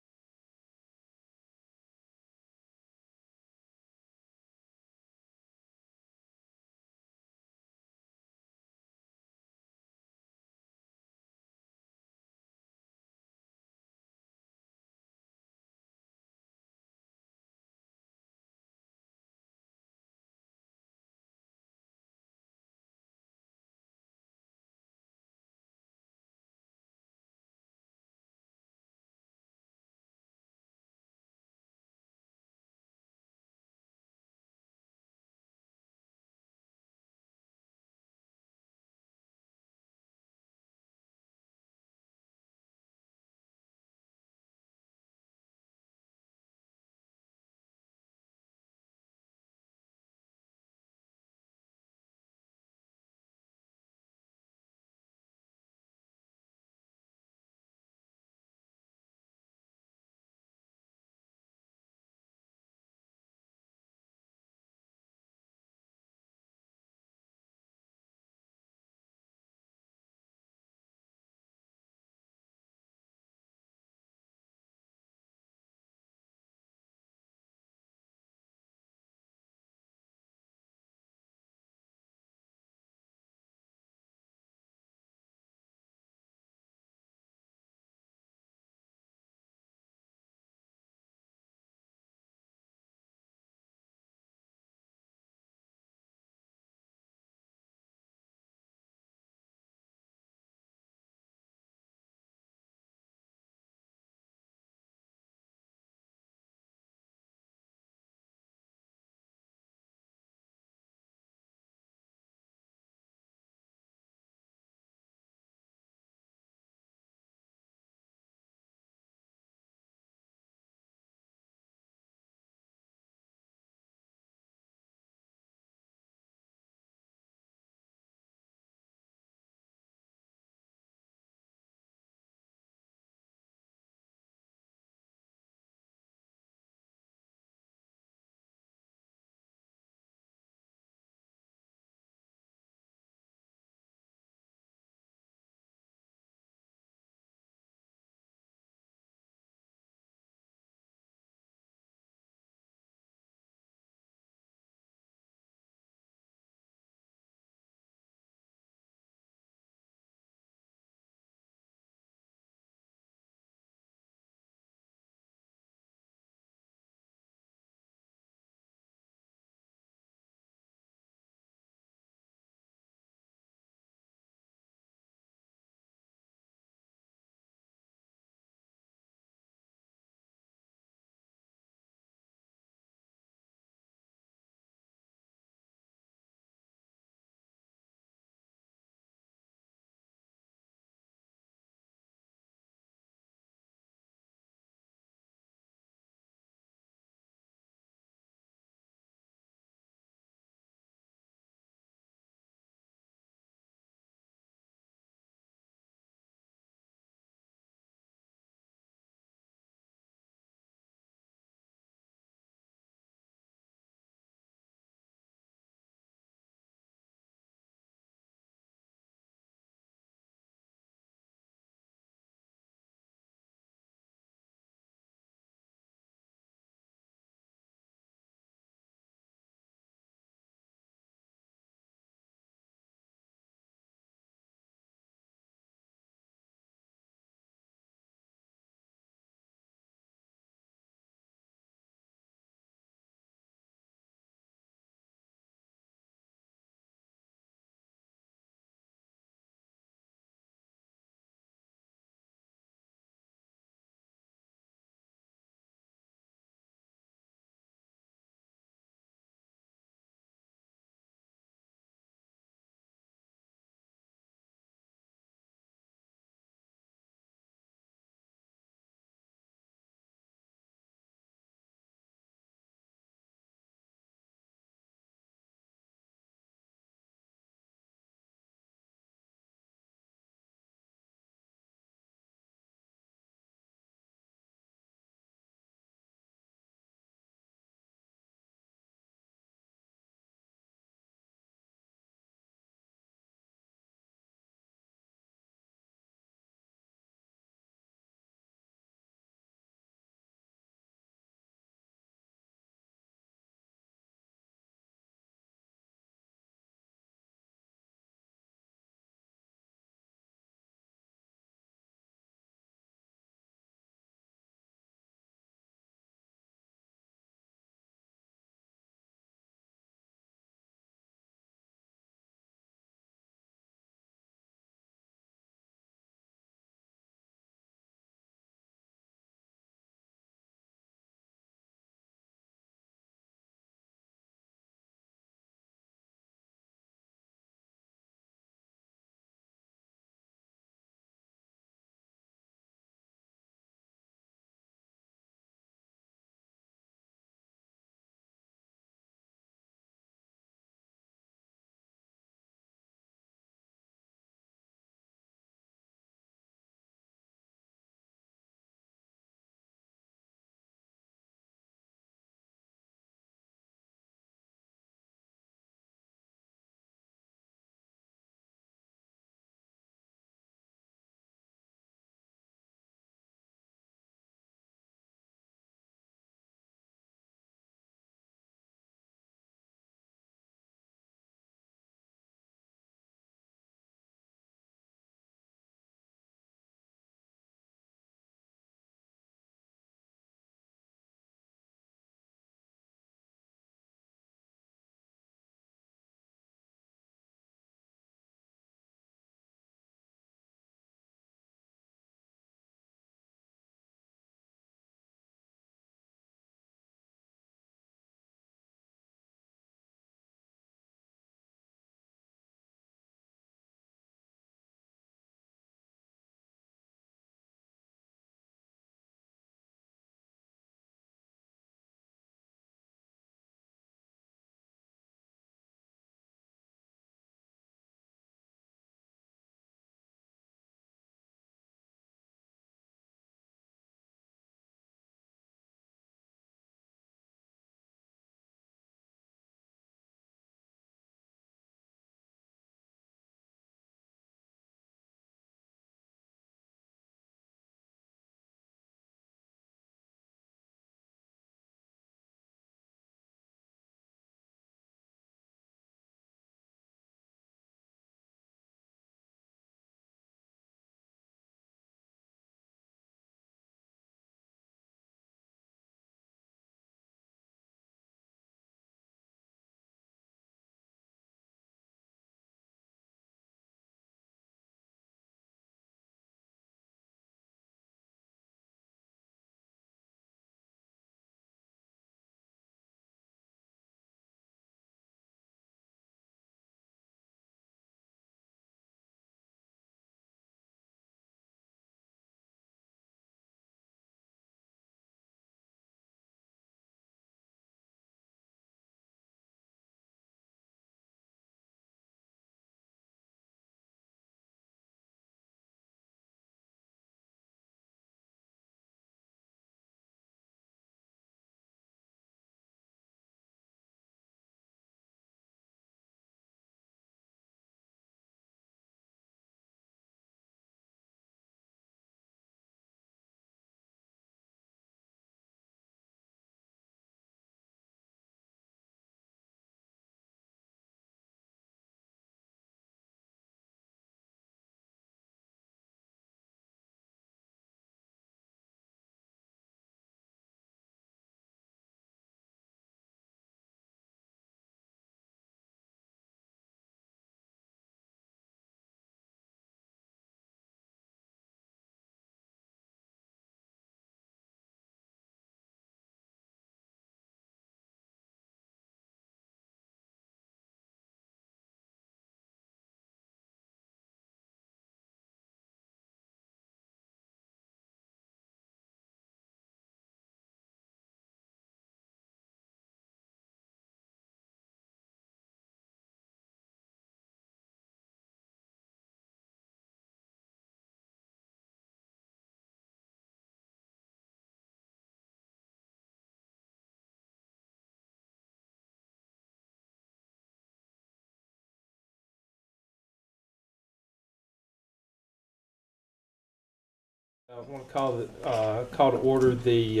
I want to call to order the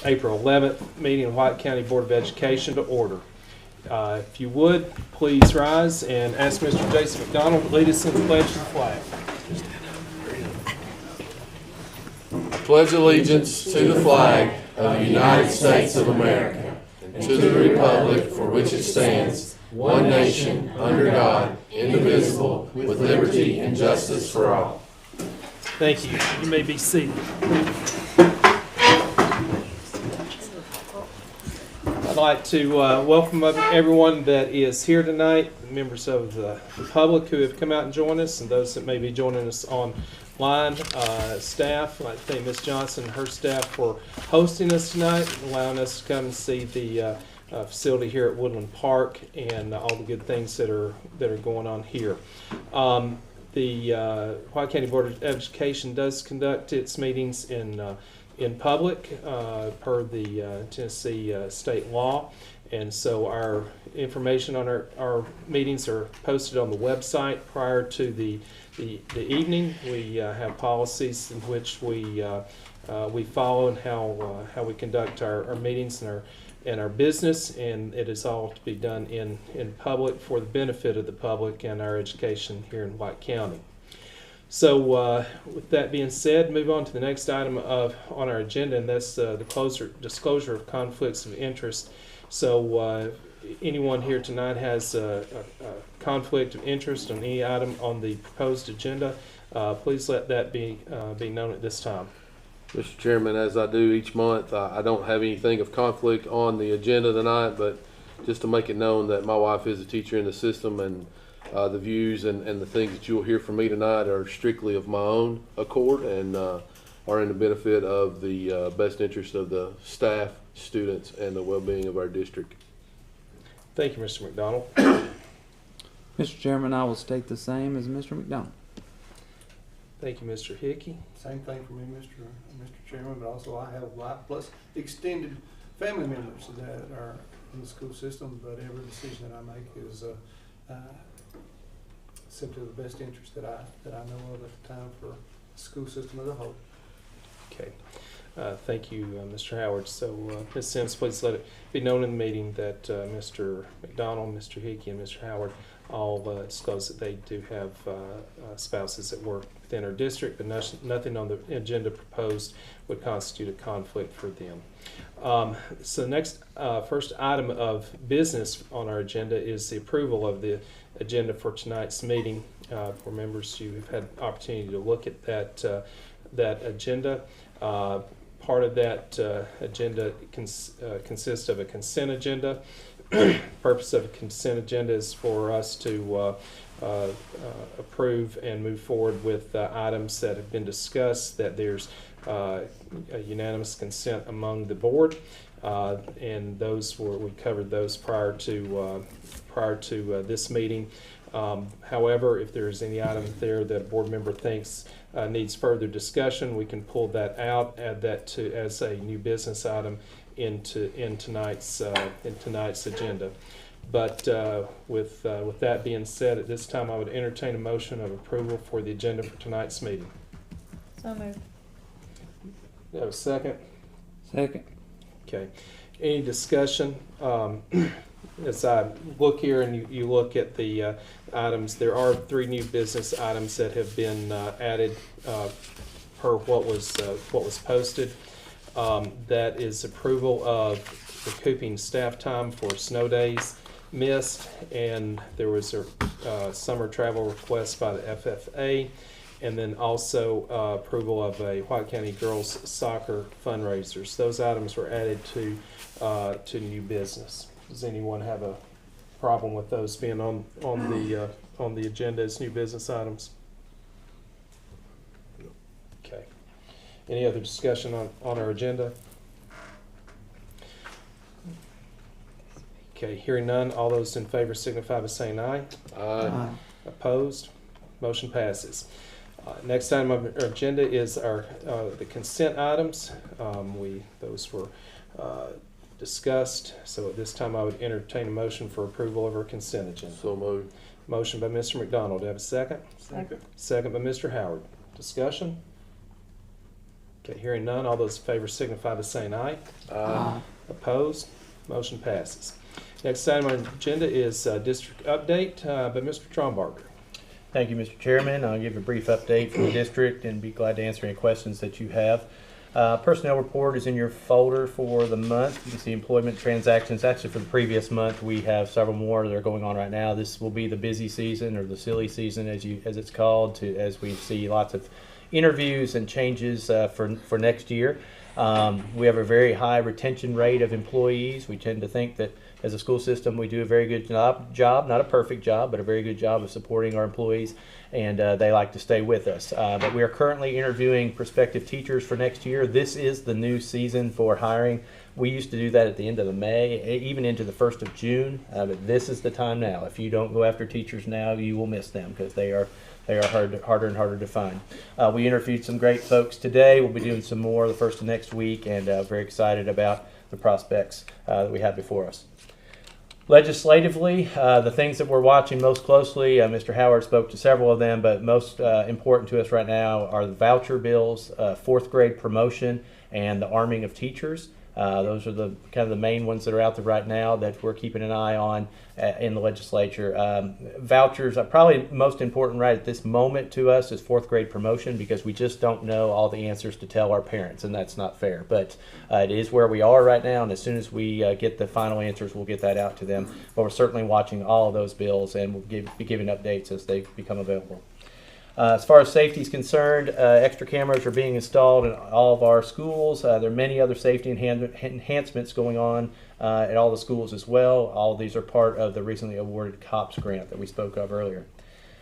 April 11th meeting of White County Board of Education to order. If you would, please rise and ask Mr. Jason McDonald to lead us in the pledge of the flag. I pledge allegiance to the flag of the United States of America and to the republic for which it stands, one nation, under God, indivisible, with liberty and justice for all. Thank you. You may be seated. I'd like to welcome everyone that is here tonight, members of the public who have come out and joined us, and those that may be joining us online. Staff, I'd like to thank Ms. Johnson and her staff for hosting us tonight, and allowing us to come and see the facility here at Woodland Park and all the good things that are going on here. The White County Board of Education does conduct its meetings in public per the Tennessee state law, and so our information on our meetings are posted on the website prior to the evening. We have policies in which we follow and how we conduct our meetings and our business, and it is all to be done in public for the benefit of the public and our education here in White County. So with that being said, move on to the next item on our agenda, and that's the disclosure of conflicts of interest. So anyone here tonight has a conflict of interest on any item on the proposed agenda, please let that be known at this time. Mr. Chairman, as I do each month, I don't have anything of conflict on the agenda tonight, but just to make it known that my wife is a teacher in the system, and the views and the things that you'll hear from me tonight are strictly of my own accord and are in the benefit of the best interest of the staff, students, and the well-being of our district. Thank you, Mr. McDonald. Mr. Chairman, I will state the same as Mr. McDonald. Thank you, Mr. Hickey. Same thing for me, Mr. Chairman, but also I have wife plus extended family members that are in the school system, but every decision that I make is simply the best interest that I know of at the time for the school system as a whole. Okay. Thank you, Mr. Howard. So, Ms. Sims, please let it be known in the meeting that Mr. McDonald, Mr. Hickey, and Mr. Howard all disclose that they do have spouses that work within our district, but nothing on the agenda proposed would constitute a conflict for them. So next, first item of business on our agenda is the approval of the agenda for tonight's meeting. For members who have had opportunity to look at that agenda, part of that agenda consists of a consent agenda. Purpose of a consent agenda is for us to approve and move forward with items that have been discussed, that there's a unanimous consent among the board, and those we covered those prior to this meeting. However, if there's any item there that a board member thinks needs further discussion, we can pull that out, add that to as a new business item in tonight's agenda. But with that being said, at this time I would entertain a motion of approval for the agenda for tonight's meeting. So moved. You have a second? Second. Okay. Any discussion? As I look here and you look at the items, there are 3 new business items that have been added per what was posted. That is approval of recouping staff time for snow days missed, and there was a summer travel request by the FFA, and then also approval of a White County girls soccer fundraisers. Those items were added to new business. Does anyone have a problem with those being on the agenda as new business items? Okay. Any other discussion on our agenda? Okay, hearing none, all those in favor signify by saying aye. Aye. Opposed? Motion passes. Next item on our agenda is the consent items. Those were discussed, so at this time I would entertain a motion for approval of our consent agenda. So moved. Motion by Mr. McDonald. Do I have a second? Second. Second by Mr. Howard. Discussion? Okay, hearing none, all those in favor signify by saying aye. Opposed? Motion passes. Next item on the agenda is district update by Mr. Trombarger. Thank you, Mr. Chairman. I'll give a brief update from the district and be glad to answer any questions that you have. Personnel report is in your folder for the month. You can see employment transactions. Actually, for the previous month, we have several more that are going on right now. This will be the busy season, or the silly season, as it's called, as we see lots of interviews and changes for next year. We have a very high retention rate of employees. We tend to think that as a school system, we do a very good job, not a perfect job, but a very good job of supporting our employees, and they like to stay with us. But we are currently interviewing prospective teachers for next year. This is the new season for hiring. We used to do that at the end of May, even into the 1st of June, but this is the time now. If you don't go after teachers now, you will miss them, because they are harder and harder to find. We interviewed some great folks today. We'll be doing some more the first of next week, and very excited about the prospects that we have before us. Legislatively, the things that we're watching most closely, Mr. Howard spoke to several of them, but most important to us right now are the voucher bills, 4th grade promotion, and the arming of teachers. Those are the kind of the main ones that are out there right now that we're keeping an eye on in the legislature. Vouchers are probably most important right at this moment to us is 4th grade promotion, because we just don't know all the answers to tell our parents, and that's not fair. But it is where we are right now, and as soon as we get the final answers, we'll get that out to them. But we're certainly watching all of those bills, and we'll be giving updates as they become available. As far as safety is concerned, extra cameras are being installed in all of our schools. There are many other safety enhancements going on at all the schools as well. All of these are part of the recently awarded COPS grant that we spoke of earlier.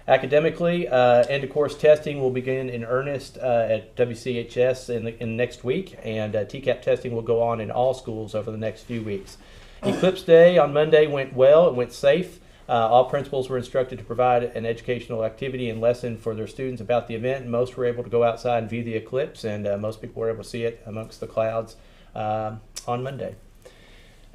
Academically, end-of-course testing will begin in earnest at WCHS in next week, and TCAP testing will go on in all schools over the next few weeks. Eclipse Day on Monday went well. It went safe. All principals were instructed to provide an educational activity and lesson for their students about the event. Most were able to go outside and view the eclipse, and most people were able to see it amongst the clouds on Monday.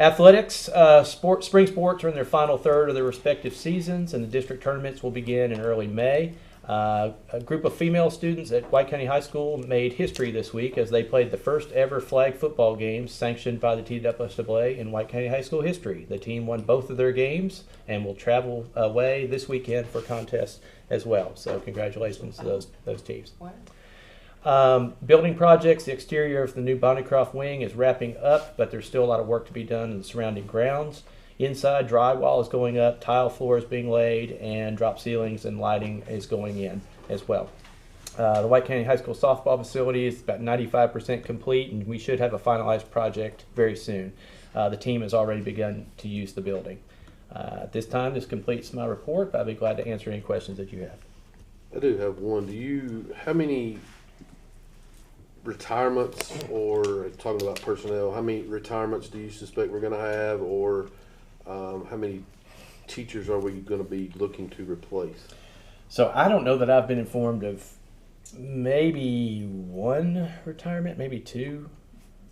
Athletics, spring sports are in their final third of their respective seasons, and the district tournaments will begin in early May. A group of female students at White County High School made history this week as they played the first ever flag football games sanctioned by the TWSAA in White County High School history. The team won both of their games and will travel away this weekend for contests as well. So congratulations to those teams. Building projects, the exterior of the new Bonnycroft wing is wrapping up, but there's still a lot of work to be done in the surrounding grounds. Inside, drywall is going up, tile floor is being laid, and drop ceilings and lighting is going in as well. The White County High School softball facility is about 95% complete, and we should have a finalized project very soon. The team has already begun to use the building. At this time, this completes my report. I'll be glad to answer any questions that you have. I do have one. How many retirements, or talking about personnel, how many retirements do you suspect we're going to have, or how many teachers are we going to be looking to replace? So I don't know that I've been informed of maybe one retirement, maybe two,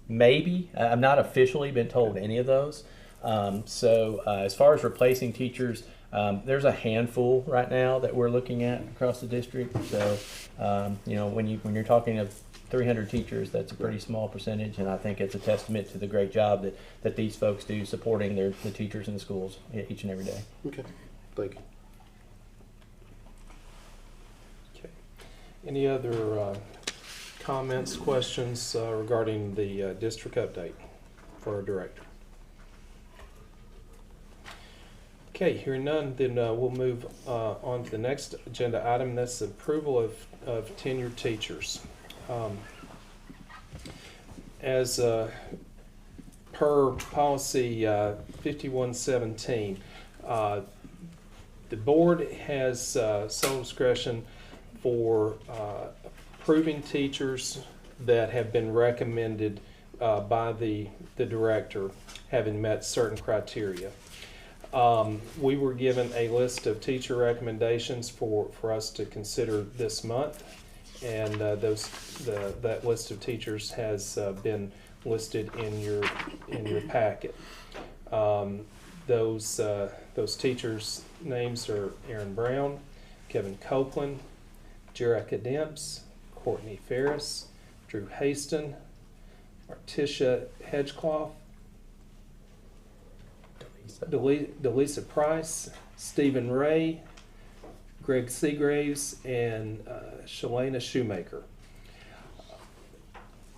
maybe. I've not officially been told any of those. As far as replacing teachers, there's a handful right now that we're looking at across the district. So, when you're talking of 300 teachers, that's a pretty small percentage, and I think it's a testament to the great job that these folks do supporting the teachers in the schools each and every day. Okay, thank you. Okay. Any other comments, questions regarding the district update for our director? Okay, hearing none, then we'll move on to the next agenda item. That's the approval of tenured teachers. As per policy 5117, the board has sole discretion for approving teachers that have been recommended by the director having met certain criteria. We were given a list of teacher recommendations for us to consider this month, and that list of teachers has been listed in your packet. Those teachers' names are Aaron Brown, Kevin Copeland, Jerica Demps, Courtney Ferris, Drew Haston, Martisha Hedgecloth, Delisa Price, Stephen Ray, Greg Seagraves, and Shalana Shoemaker.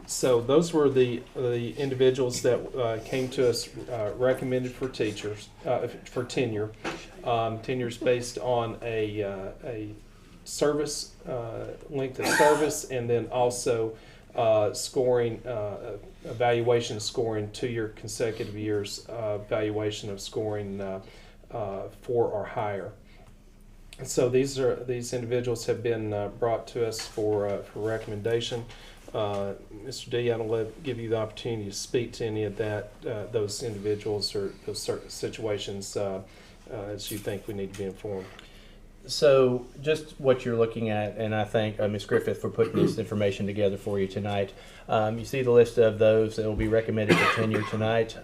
So those were the individuals that came to us recommended for teachers for tenure. Tenure is based on a service length of service, and then also scoring evaluation scoring 2-year consecutive years evaluation of scoring 4 or higher. And so these individuals have been brought to us for recommendation. Mr. D, I'll give you the opportunity to speak to any of those individuals or those certain situations as you think we need to be informed. So just what you're looking at, and I thank Ms. Griffith for putting this information together for you tonight. You see the list of those that will be recommended for tenure tonight.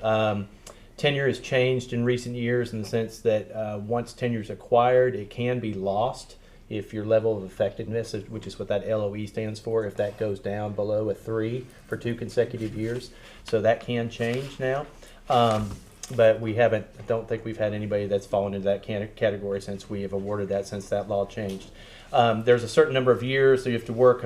Tenure has changed in recent years in the sense that once tenure is acquired, it can be lost if your level of effectiveness, which is what that LOE stands for, if that goes down below a 3 for 2 consecutive years. So that can change now. But we haven't, I don't think we've had anybody that's fallen into that category since we have awarded that, since that law changed. There's a certain number of years, so you have to work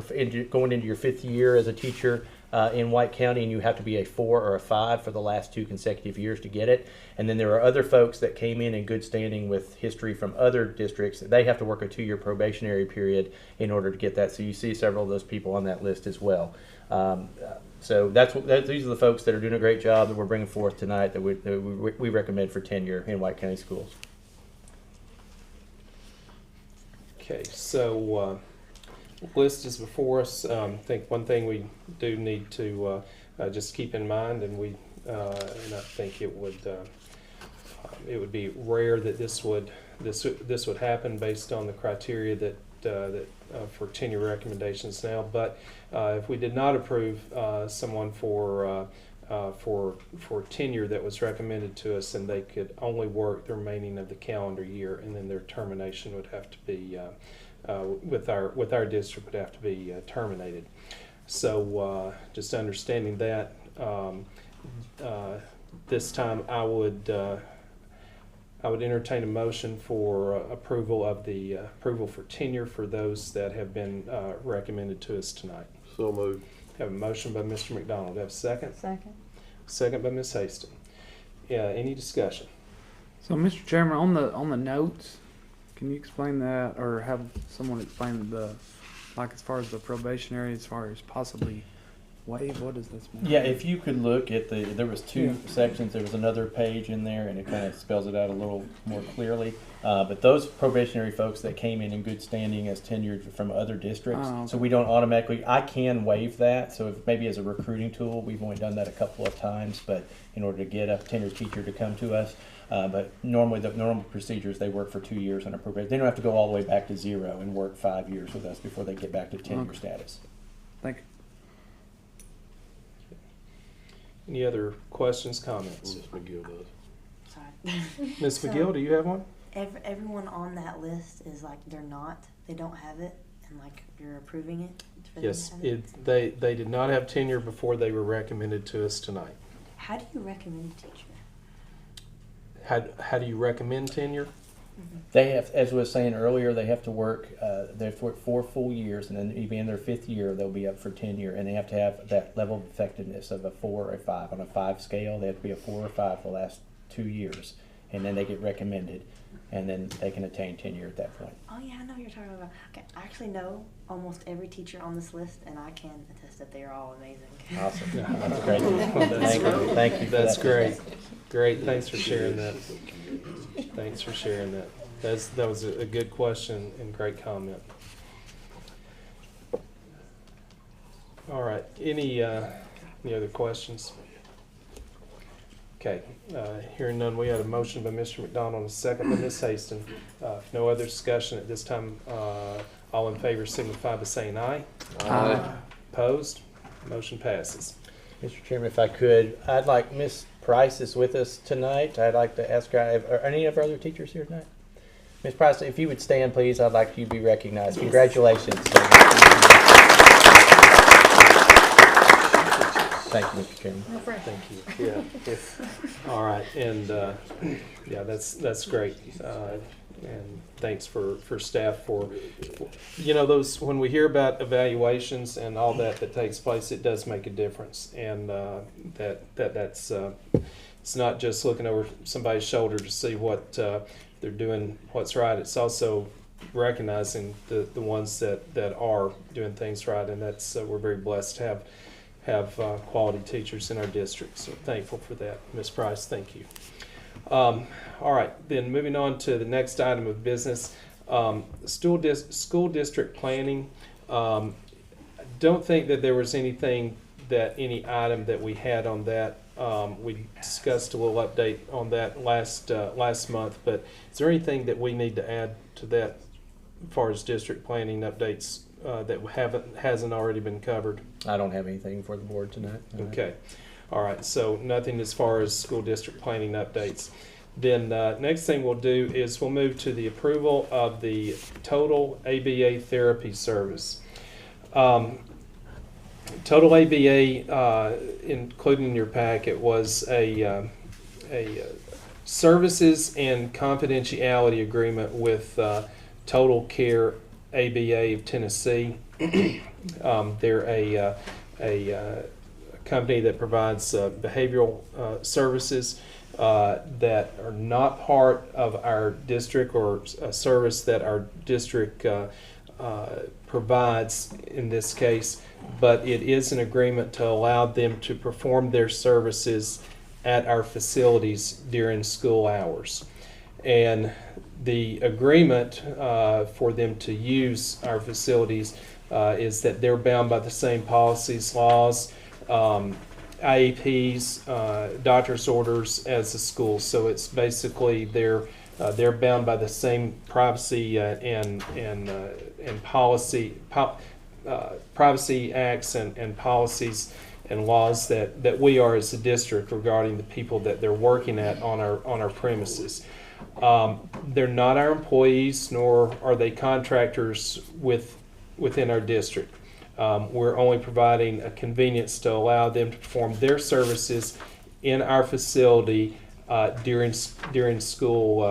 going into your 5th year as a teacher in White County, and you have to be a 4 or a 5 for the last 2 consecutive years to get it. And then there are other folks that came in good standing with history from other districts. They have to work a 2-year probationary period in order to get that. So you see several of those people on that list as well. So these are the folks that are doing a great job that we're bringing forth tonight that we recommend for tenure in White County schools. Okay, so list is before us. I think one thing we do need to just keep in mind, and I think it would be rare that this would happen based on the criteria that for tenure recommendations now. But if we did not approve someone for tenure that was recommended to us, and they could only work the remaining of the calendar year, and then their termination would have to be with our district would have to be terminated. So just understanding that, this time I would entertain a motion for approval for tenure for those that have been recommended to us tonight. So moved. Have a motion by Mr. McDonald. Have a second? Second. Second by Ms. Haston. Any discussion? So, Mr. Chairman, on the notes, can you explain that, or have someone explain as far as the probationary, as far as possibly waive? What does this mean? Yeah, if you could look at there was 2 sections. There was another page in there, and it kind of spells it out a little more clearly. But those probationary folks that came in good standing as tenured from other districts, okay. So we don't automatically, I can waive that. So if maybe as a recruiting tool, we've only done that a couple of times, but in order to get a tenured teacher to come to us. But normally the normal procedures, they work for 2 years on a probation. They don't have to go all the way back to 0 and work 5 years with us before they get back to tenure status. Thank you. Any other questions, comments? Ms. McGill does. Sorry. Ms. So- McGill, do you have one? Everyone on that list is like, they don't have it, and like you're approving it? for them to Yes, have it? they did not have tenure before they were recommended to us tonight. How do you recommend a teacher? How do you recommend tenure? They have, as I was saying earlier, they have to work. They have to work 4 full years, and then even in their 5th year, they'll be up for tenure, and they have to have that level of effectiveness of a 4 or a 5 on a 5 scale. They have to be a 4 or 5 for the last 2 years, and then they get recommended, and then they can attain tenure at that point. Oh yeah, I know what you're talking about. Okay, I actually know almost every teacher on this list, and I can attest that they are all amazing. Awesome. That's great. That's Thank you. For That's that. great. Great. Thanks for sharing that. Thanks for sharing that. That was a good question and great comment. All right. Any other questions? Okay. Hearing none, we had a motion by Mr. McDonald and a second by Ms. Haston. If no other discussion at this time, all in favor signify by saying aye. Aye. Opposed? Motion passes. Mr. Chairman, if I could, I'd like Ms. Price is with us tonight. I'd like to ask her, are any of our other teachers here tonight? Ms. Price, if you would stand, please, I'd like you to be recognized. Yes. Congratulations. Thank you, Mr. Chairman. Thank you. Yeah. All right, and yeah, that's great. And thanks for staff for those, when we hear about evaluations and all that takes place, it does make a difference, and that's it's not just looking over somebody's shoulder to see what they're doing, what's right. It's also recognizing the ones that are doing things right, and that's we're very blessed to have quality teachers in our district. So thankful for that. Ms. Price, thank you. All right, then moving on to the next item of business, school district planning. I don't think that there was any item that we had on that. We discussed a little update on that last month, but is there anything that we need to add to that as far as district planning updates that hasn't already been covered? I don't have anything for the board tonight. Okay. All right, so nothing as far as school district planning updates. Then next thing we'll do is we'll move to the approval of the total ABA therapy service. Total ABA, including in your packet, was a services and confidentiality agreement with Total Care ABA of Tennessee. They're a company that provides behavioral services that are not part of our district, or a service that our district provides in this case, but it is an agreement to allow them to perform their services at our facilities during school hours. And the agreement for them to use our facilities is that they're bound by the same policies, laws, IEPs, doctor's orders as the schools. So it's basically they're bound by the same privacy and privacy acts and policies and laws that we are as a district regarding the people that they're working at on our premises. They're not our employees, nor are they contractors within our district. We're only providing a convenience to allow them to perform their services in our facility during school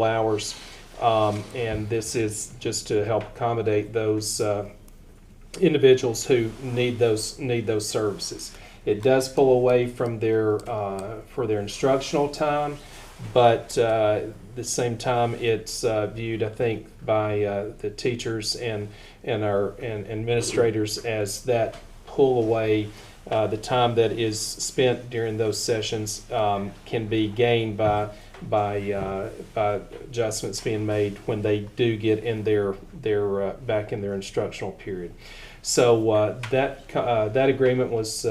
hours, and this is just to help accommodate those individuals who need those services. It does pull away from their instructional time, but at the same time, it's viewed, I think, by the teachers and our administrators as that pull away. The time that is spent during those sessions can be gained by adjustments being made when they do get in their back in their instructional period. So that agreement was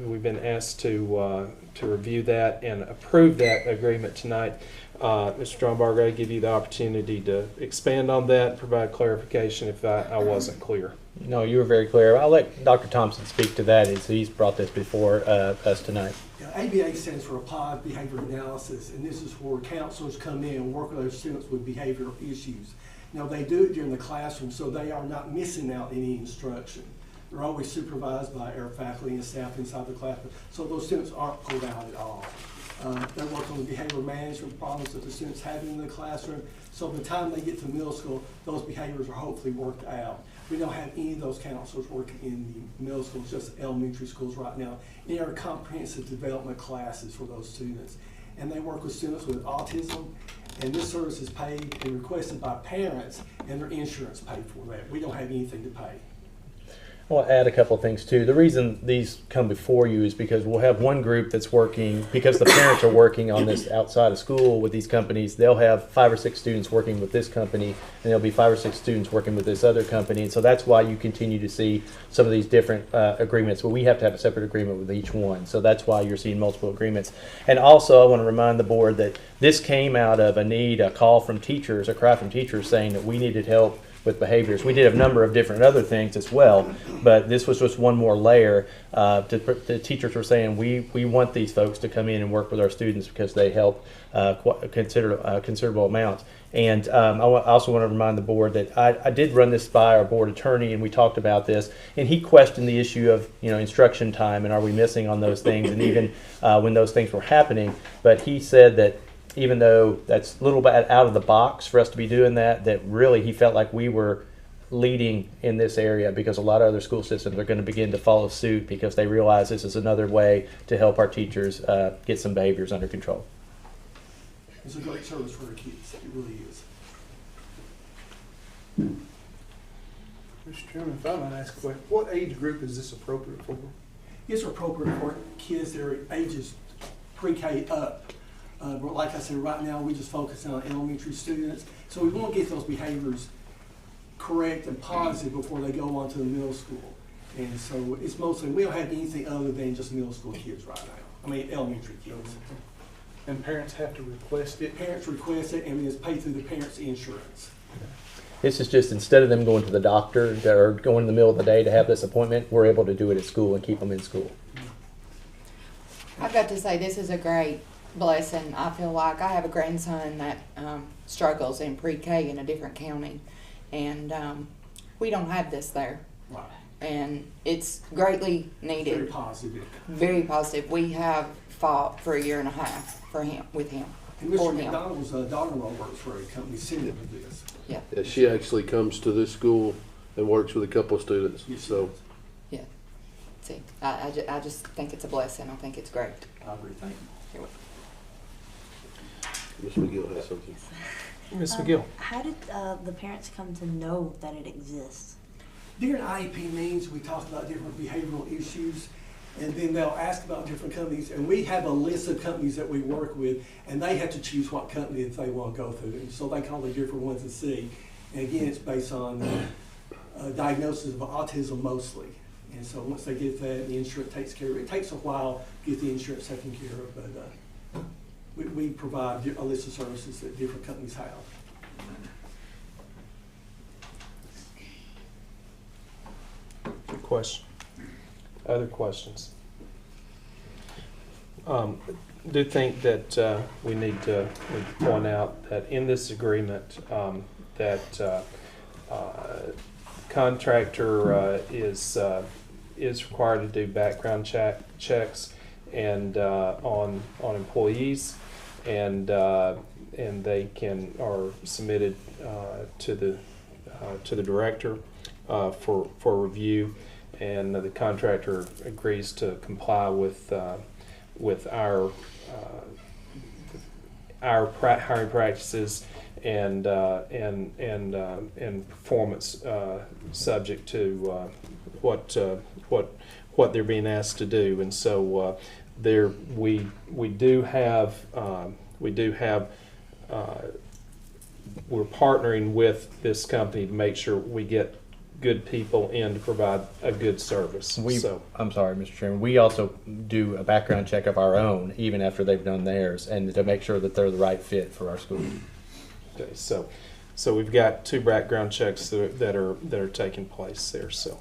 we've been asked to review that and approve that agreement tonight. Mr. Stromberg, I give you the opportunity to expand on that and provide clarification if I wasn't clear. No, you were very clear. I'll let Dr. Thompson speak to that, as he's brought this before us tonight. Yeah, ABA stands for Applied Behavior Analysis, and this is where counselors come in and work with those students with behavioral issues. Now, they do it during the classroom, so they are not missing out any instruction. They're always supervised by our faculty and staff inside the classroom, so those students aren't pulled out at all. They work on the behavioral management problems that the students have in the classroom, so by the time they get to middle school, those behaviors are hopefully worked out. We don't have any of those counselors working in the middle schools, just elementary schools right now, in our comprehensive development classes for those students. And they work with students with autism, and this service is paid and requested by parents, and their insurance paid for that. We don't have anything to pay. I want to add a couple of things too. The reason these come before you is because we'll have one group that's working, because the parents are working on this outside of school with these companies. They'll have 5 or 6 students working with this company, and there'll be 5 or 6 students working with this other company. And so that's why you continue to see some of these different agreements, but we have to have a separate agreement with each one. So that's why you're seeing multiple agreements. And also, I want to remind the board that this came out of a call from teachers, a cry from teachers saying that we needed help with behaviors. We did a number of different other things as well, but this was just one more layer. The teachers were saying, we want these folks to come in and work with our students because they help considerable amounts. And I also want to remind the board that I did run this by our board attorney, and we talked about this, and he questioned the issue of instruction time and are we missing on those things, and even when those things were happening. But he said that even though that's a little bit out of the box for us to be doing that, that really he felt like we were leading in this area, because a lot of other school systems are going to begin to follow suit because they realize this is another way to help our teachers get some behaviors under control. It's a great service for our kids, it really is. Mr. Chairman, if I might ask a question, what age group is this appropriate for? It's appropriate for kids that are ages pre-K up. But like I said, right now, we just focus on elementary students. So we want to get those behaviors correct and positive before they go on to the middle school. And so it's mostly, we don't have anything other than just middle school kids right now. I mean, elementary kids. And parents have to request it? Parents request it, and it's paid through the parents' insurance. This is just, instead of them going to the doctor or going in the middle of the day to have this appointment, we're able to do it at school and keep them in school. I've got to say, this is a great blessing. I feel like I have a grandson that struggles in pre-K in a different county, and we don't have this there. Right. And it's greatly needed. Very positive. Very positive. We have fought for a year and a half for him, with him. And Mr. McDonald's daughter-in-law works for a company similar to this. Yeah. Yeah, she actually comes to this school and works with a couple of students. Yes, So Yeah. See, I just think it's a blessing. I think it's great. I agree. Thank you. Ms. McGill has something. Ms. McGill. How did the parents come to know that it exists? During IEP meetings, we talk about different behavioral issues, and then they'll ask about different companies, and we have a list of companies that we work with, and they have to choose what company that they want to go through. And so they call the different ones and see. And again, it's based on diagnosis of autism mostly. And so once they get that, the insurance takes care of it. It takes a while to get the insurance taken care of, but we provide a list of services that different companies have. Good question. Other questions? Do think that we need to point out that in this agreement that contractor is required to do background checks and on employees, and they are submitted to the director for review, and the contractor agrees to comply with our hiring practices and performance subject to what they're being asked to do. And so we're partnering with this company to make sure we get good people in to provide a good service. I'm sorry, Mr. Chairman. We also do a background check of our own, even after they've done theirs, and to make sure that they're the right fit for our school. Okay, so we've got 2 background checks that are taking place there. So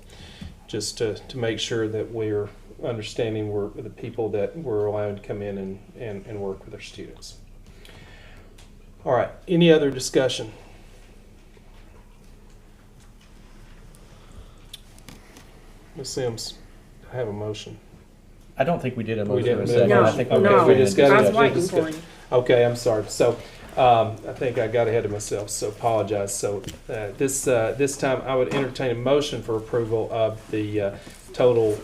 just to make sure that we're understanding we're the people that we're allowed to come in and work with our students. All right, any other discussion? Ms. Sims, I have a motion. I don't think we did a We motion. didn't. I think we Okay, we just got I was it. waiting for him. Okay, I'm sorry. So I think I got ahead of myself, so apologize. So this time I would entertain a motion for approval of the total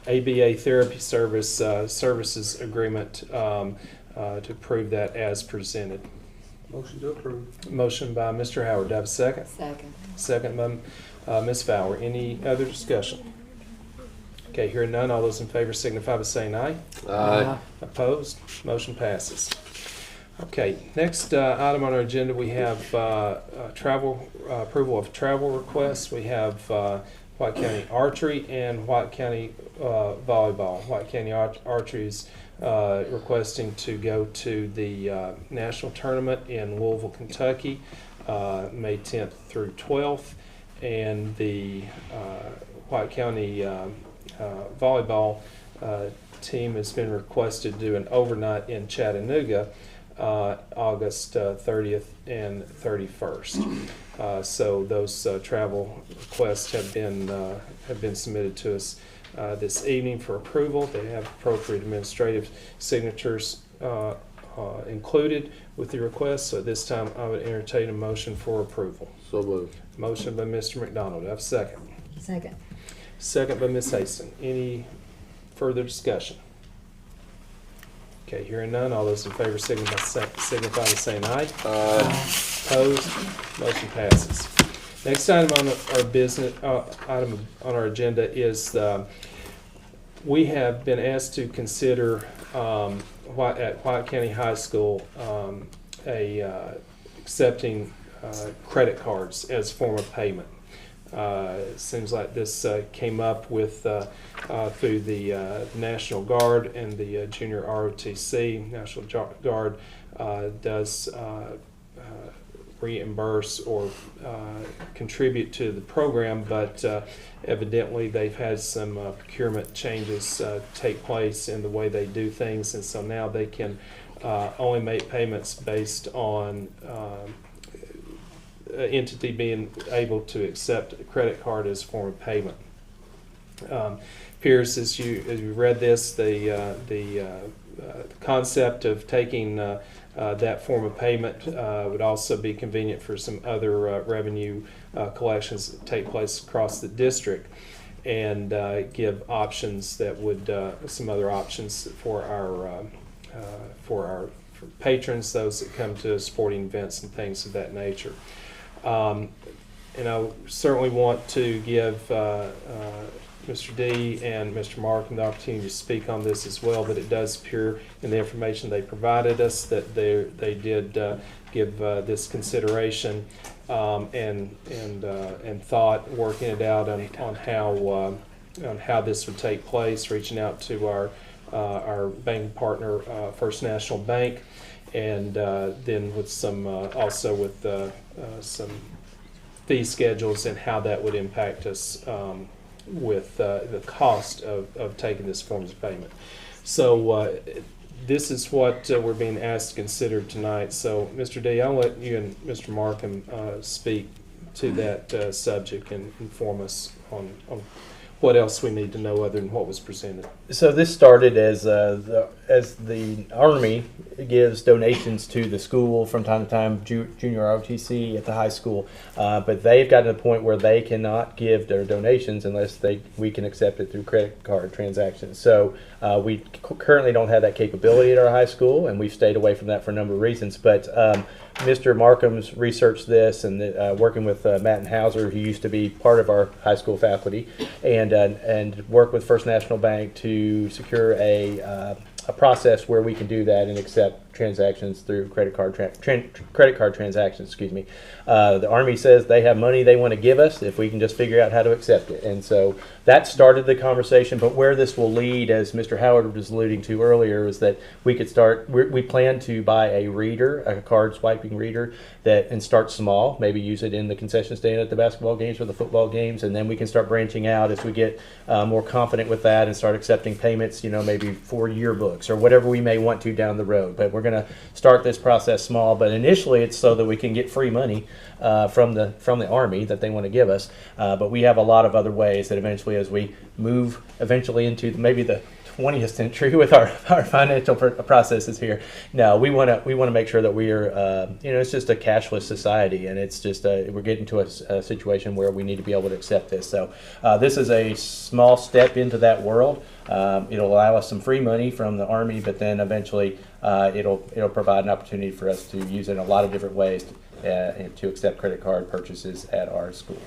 ABA therapy services agreement to approve that as presented. Motion to approve. Motion by Mr. Howard. Do I have a second? Second. Second by Ms. Fowler. Any other discussion? Okay, hearing none, all those in favor signify by saying aye. Aye. Opposed? Motion passes. Okay, next item on our agenda, we have approval of travel requests. We have White County Archery and White County Volleyball. White County Archery is requesting to go to the national tournament in Louisville, Kentucky. May 10th through 12th. And the White County volleyball team has been requested to do an overnight in Chattanooga, August 30th and 31st. So those travel requests have been submitted to us this evening for approval. They have appropriate administrative signatures included with the request. So at this time, I would entertain a motion for approval. So moved. Motion by Mr. McDonald. Do I have a second? Second. Second by Ms. Haston. Any further discussion? Okay, hearing none. All those in favor signify by saying aye. Opposed? Motion passes. Next item on our business item on our agenda is we have been asked to consider at White County High School accepting credit cards as a form of payment. It seems like this came up with through the National Guard and the Junior ROTC. National Guard does reimburse or contribute to the program, but evidently they've had some procurement changes take place in the way they do things, and so now they can only make payments based on entity being able to accept a credit card as a form of payment. Appears as you read this, the concept of taking that form of payment would also be convenient for some other revenue collections that take place across the district, and give options that would some other options for our patrons, those that come to sporting events and things of that nature. And I certainly want to give Mr. D and Mr. Markham the opportunity to speak on this as well, but it does appear in the information they provided us that they did give this consideration and thought, working it out on how this would take place, reaching out to our banking partner, First National Bank, and then with some also with some fee schedules and how that would impact us with the cost of taking this form of payment. So this is what we're being asked to consider tonight. So Mr. D, I'll let you and Mr. Markham speak to that subject and inform us on what else we need to know other than what was presented. So this started as the Army gives donations to the school from time to time, junior ROTC at the high school, but they've gotten to the point where they cannot give their donations unless we can accept it through credit card transactions. So we currently don't have that capability at our high school, and we've stayed away from that for a number of reasons. But Mr. Markham's researched this, and working with Matt and Hauser, who used to be part of our high school faculty, and work with First National Bank to secure a process where we can do that and accept transactions through credit card transactions. Excuse me. The Army says they have money they want to give us if we can just figure out how to accept it, and so that started the conversation. But where this will lead, as Mr. Howard was alluding to earlier, is that we could start. We plan to buy a reader, a card swiping reader, and start small. Maybe use it in the concession stand at the basketball games or the football games, and then we can start branching out as we get more confident with that and start accepting payments. Maybe for yearbooks or whatever we may want to down the road. But we're going to start this process small. But initially, it's so that we can get free money from the Army that they want to give us. But we have a lot of other ways that eventually, as we move eventually into maybe the 20th century with our financial processes here. No, we want to make sure that we are, it's just a cashless society, and it's just we're getting to a situation where we need to be able to accept this. So this is a small step into that world. It'll allow us some free money from the Army, but then eventually it'll provide an opportunity for us to use it in a lot of different ways to accept credit card purchases at our school.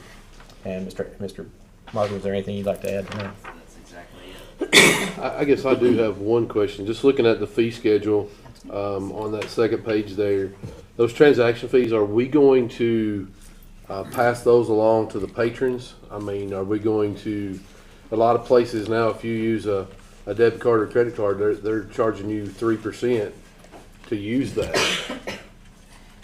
And Mr. Martin, is there anything you'd like to add to that? That's exactly it. I guess I do have one question. Just looking at the fee schedule on that second page there, those transaction fees, are we going to pass those along to the patrons? I mean, are we going to, a lot of places now, if you use a debit card or credit card, they're charging you 3% to use that.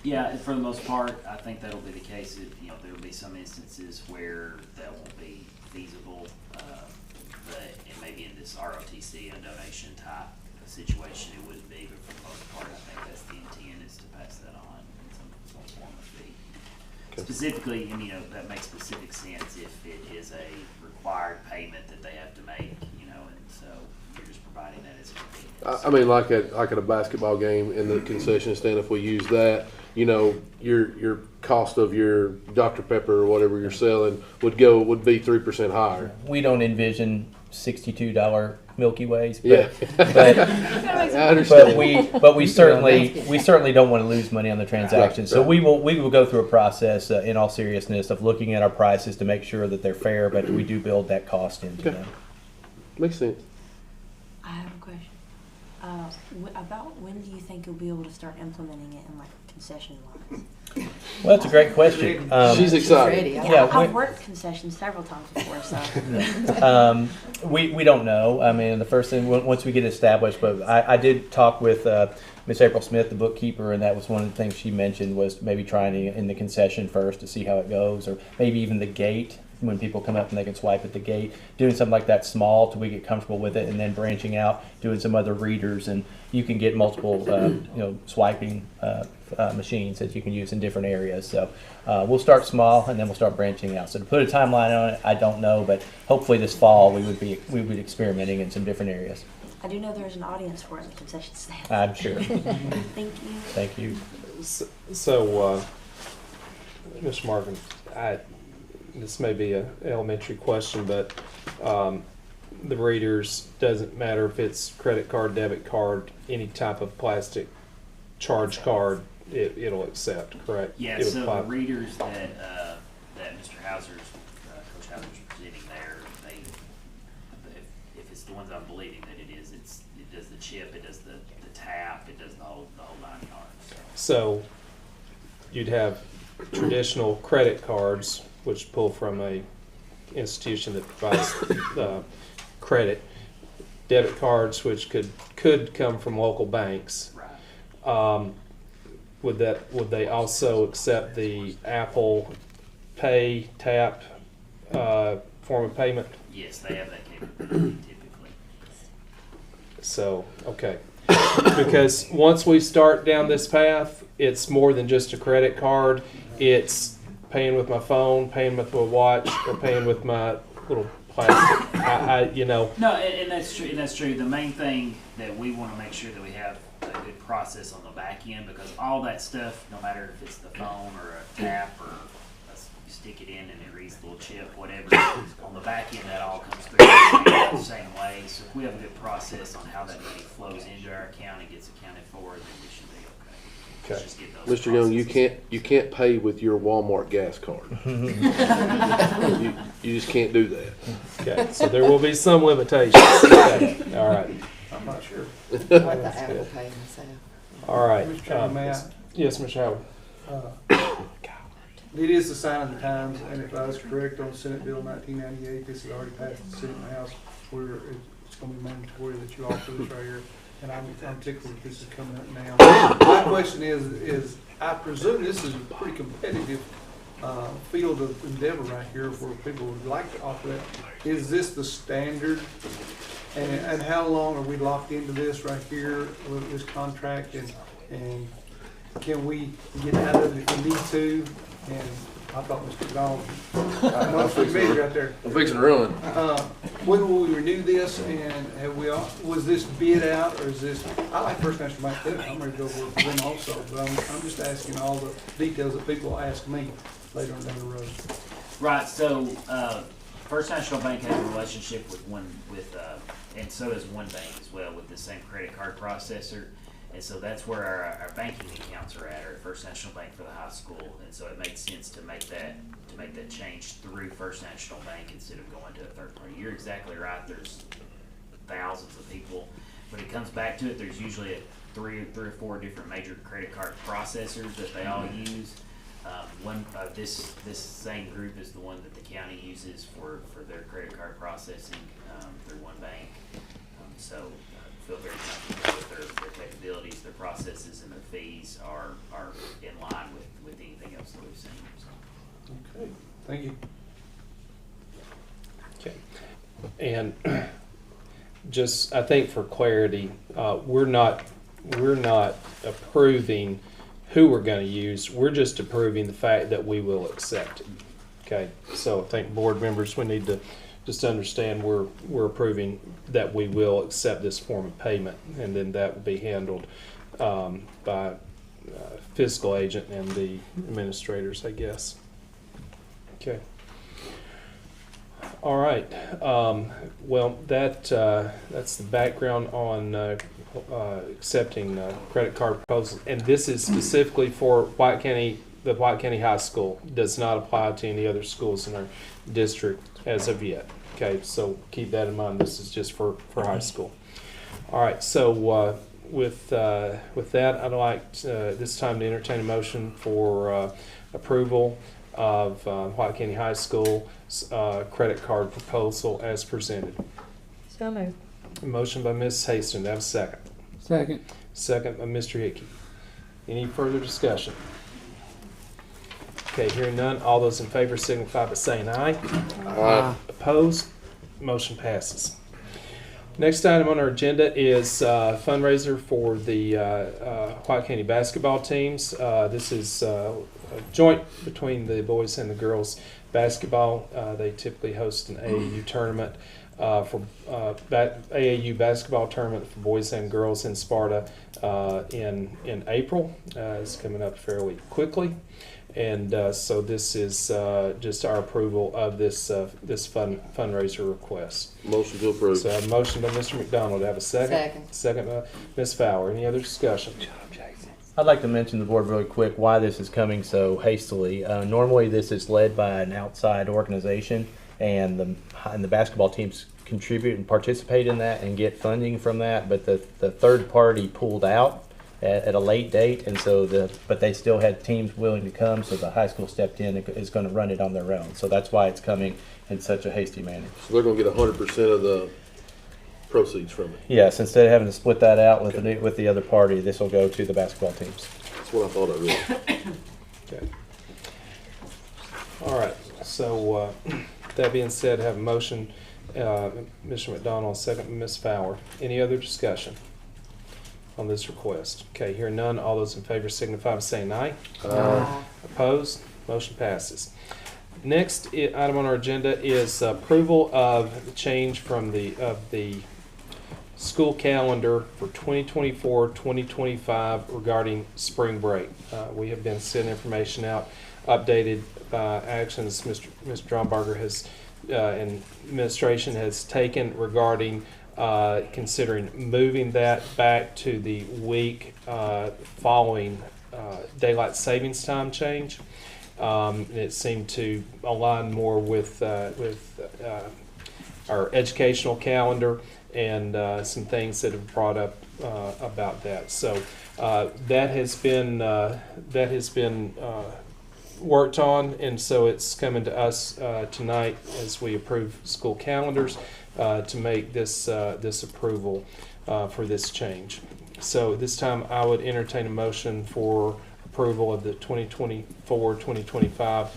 Yeah, and for the most part, I think that'll be the case. There'll be some instances where that won't be feasible, but it may be in this ROTC, a donation type situation, it wouldn't be, but for the most part, I think that's the intent, is to pass that on in some form of fee. Okay. Specifically, and that makes specific sense if it is a required payment that they have to make, and so you're just providing that as a convenience. I mean, like at a basketball game in the concession stand, if we use that, your cost of your Dr. Pepper or whatever you're selling would be 3% higher. We don't envision $62 Milky Ways, but, Yeah. but, I understand. but we certainly don't want to lose money on the transaction. Right, So right. we will go through a process, in all seriousness, of looking at our prices to make sure that they're fair, but we do build that cost into Okay. them. Makes sense. I have a question. About when do you think you'll be able to start implementing it in like concession lines? Well, that's a great question. She's excited. ready. Yeah, I've worked concessions several times before, so. We don't know. I mean, the first thing, once we get established, but I did talk with Miss April Smith, the bookkeeper, and that was one of the things she mentioned, was maybe trying in the concession first to see how it goes, or maybe even the gate, when people come up and they can swipe at the gate, doing something like that small till we get comfortable with it, and then branching out, doing some other readers, and you can get multiple swiping machines that you can use in different areas. So we'll start small, and then we'll start branching out. So to put a timeline on it, I don't know, but hopefully this fall we would be experimenting in some different areas. I do know there's an audience for it in the concession stand. I'm sure. Thank you. Thank you. So, Mr. Marvin, this may be an elementary question, but the readers, doesn't matter if it's credit card, debit card, any type of plastic charge card, it'll accept, correct? Yeah, It would so apply. the readers that Mr. Hauser's, Coach Hauser's presenting there, if it's the ones I'm believing that it is, it does the chip, it does the tap, it does the whole 9 yards. So you'd have traditional credit cards, which pull from a institution that provides credit, debit cards, which could come from local banks. Right. Would they also accept the Apple Pay tap form of payment? Yes, they have that capability typically. So, okay. Because once we start down this path, it's more than just a credit card. It's paying with my phone, paying with my watch, or paying with my little plastic. No, and that's true. And that's true. The main thing that we want to make sure that we have a good process on the back end, because all that stuff, no matter if it's the phone or a tap or you stick it in and it reads the little chip, whatever, on the back end that all comes through the same way. So if we have a good process on how that money flows into our account and gets accounted for, then we should be okay. Let's just get those Mr. Young, you processes. can't pay with your Walmart gas card. you just can't do that. Okay, so there will be some limitations. Okay, all right. I'm not sure. I like the Apple Pay myself. All right. Mr. Chairman, may I? Yes, Mr. Howard. It is the sign of the times, and if I was correct on Senate Bill 1998, this has already passed the Senate and House, where it's going to be mandatory that you offer this right here, and I'm tickled that this is coming up now. My question is I presume this is a pretty competitive field of endeavor right here where people would like to offer that. Is this the standard? And how long are we locked into this right here with this contract, and can we get out of it if we need to? And I thought Mr. Donald, most of me right there. I'm fixing to run. When will we renew this, and have we, was this bid out, or is this, I like First National Bank too, I'm ready to go work for them also, but I'm just asking all the details that people ask me later on down the road. Right. So First National Bank has a relationship and so does One Bank as well, with the same credit card processor. And so that's where our banking accounts are at First National Bank for the high school. And so it made sense to make that change through First National Bank instead of going to a third party. You're exactly right. There's thousands of people. When it comes back to it, there's usually three or four different major credit card processors that they all use. This same group is the one that the county uses for their credit card processing through One Bank. So feel very comfortable with their capabilities, their processes, and their fees are in line with anything else that we've seen. So. Okay, thank you. Okay. And just, I think for clarity, we're not approving who we're going to use. We're just approving the fact that we will accept it. Okay. So I think board members, we need to just understand we're approving that we will accept this form of payment, and then that will be handled by fiscal agent and the administrators, I guess. Okay. All right. Well, that's the background on accepting credit card proposals, and this is specifically for White County. The White County High School does not apply to any other schools in our district as of yet. Okay, so keep that in mind. This is just for high school. All right. So with that, I'd like this time to entertain a motion for approval of White County High School credit card proposal as presented. So moved. A motion by Ms. Haston. Do I have a second? Second. Second by Mr. Hickey. Any further discussion? Okay, hearing none. All those in favor signify by saying aye. Aye. Opposed? Motion passes. Next item on our agenda is fundraiser for the White County basketball teams. This is a joint between the boys and the girls basketball. They typically host an AAU tournament for AAU basketball tournament for boys and girls in Sparta in April. It's coming up fairly quickly. And so this is just our approval of this fundraiser request. Motion to approve. So I have a motion by Mr. McDonald. Do I have a second? Second. Second by Ms. Fowler. Any other discussion? I'd like to mention to the board really quick why this is coming so hastily. Normally, this is led by an outside organization, and the basketball teams contribute and participate in that and get funding from that. But the third party pulled out at a late date, and so but they still had teams willing to come. So the high school stepped in and is going to run it on their own. So that's why it's coming in such a hasty manner. So they're going to get 100% of the proceeds from it. Yes, instead of having to split that out with the other party, this will go to the basketball teams. That's what I thought it was. Okay. All right. So that being said, I have a motion, Mr. McDonald, second by Ms. Fowler. Any other discussion on this request? Okay, hearing none. All those in favor signify by saying aye. Aye. Opposed? Motion passes. Next item on our agenda is approval of the change from the school calendar for 2024-2025 regarding spring break. We have been sending information out, updated actions Mr. Drombarger has and administration has taken regarding considering moving that back to the week following daylight savings time change. It seemed to align more with our educational calendar and some things that have brought up about that. So that has been worked on, and so it's coming to us tonight as we approve school calendars to make this approval for this change. So this time I would entertain a motion for approval of the 2024-2025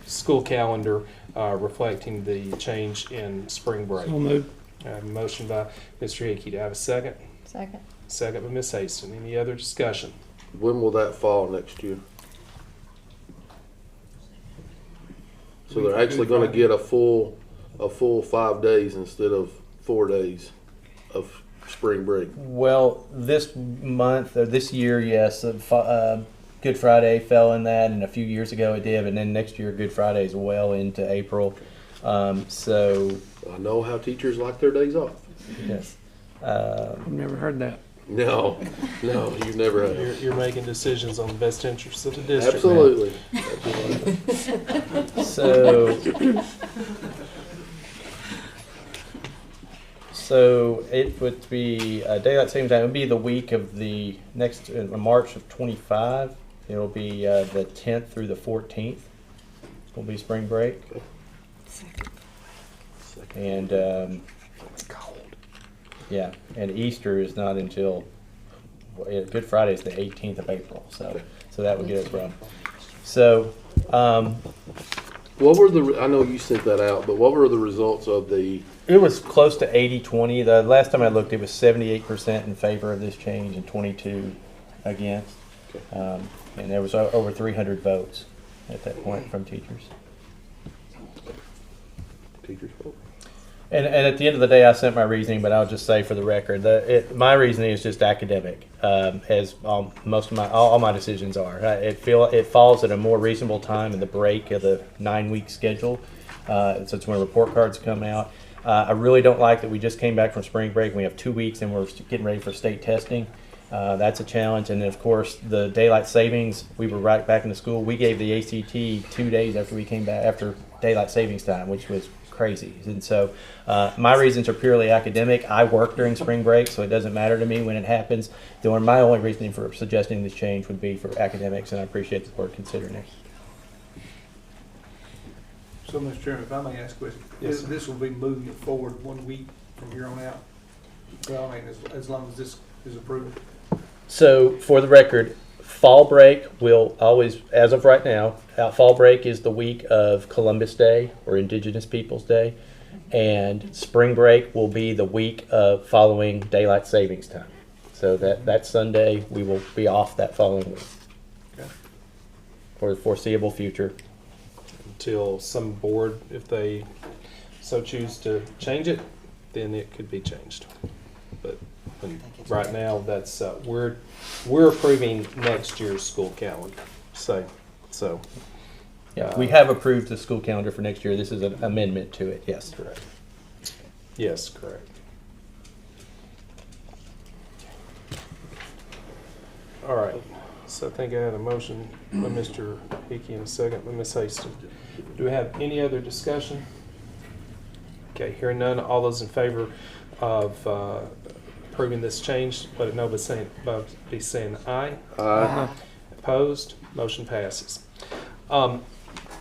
school calendar reflecting the change in spring break. So moved. I have a motion by Mr. Hickey. Do I have a second? Second. Second by Ms. Haston. Any other discussion? When will that fall next year? So they're actually going to get a full 5 days instead of 4 days of spring break. Well, this month or this year, yes, Good Friday fell in that, and a few years ago it did, and then next year Good Friday is well into April. So I know how teachers like their days off. yes, I've never heard that. No, you've never had. You're making decisions on the best interests of the district. now. Absolutely. So it would be daylight savings time. It would be the week of the next March of 25. It will be the 10th through the 14th. Will be spring break. And It's cold. Yeah, and Easter is not until, Good Friday is the 18th of April, so that would get us wrong. So, What were I know you sent that out, but what were the results of the? it was close to 80-20. The last time I looked, it was 78% in favor of this change and 22 against. And there was over 300 votes at that point from teachers. Teachers vote. And at the end of the day, I sent my reasoning, but I'll just say for the record that my reasoning is just academic, as most of all my decisions are. It falls at a more reasonable time in the break of the 9-week schedule, so it's when report cards come out. I really don't like that we just came back from spring break. We have 2 weeks and we're getting ready for state testing. That's a challenge, and then of course the daylight savings. We were right back into school. We gave the ACT 2 days after we came back after daylight savings time, which was crazy. And so my reasons are purely academic. I work during spring break, so it doesn't matter to me when it happens. My only reasoning for suggesting this change would be for academics, and I appreciate the board considering it. So, Mr. Chairman, if I may ask a question, Yes, sir. this will be moving forward 1 week from here on out? Well, I mean, as long as this is approved. So for the record, fall break will always, as of right now, fall break is the week of Columbus Day or Indigenous Peoples Day, and spring break will be the week of following daylight savings time. So that Sunday we will be off that following week. Okay. For the foreseeable future. Until some board, if they so choose to change it, then it could be changed. But right now, that's we're approving next year's school calendar. So Yeah, we have approved the school calendar for next year. This is an amendment to it. Yes, correct. Yes, correct. All right. So I think I had a motion by Mr. Hickey and a second by Ms. Hastings. Do we have any other discussion? Okay, hearing none, all those in favor of approving this change, let it know by saying aye. Aye. Opposed? Motion passes.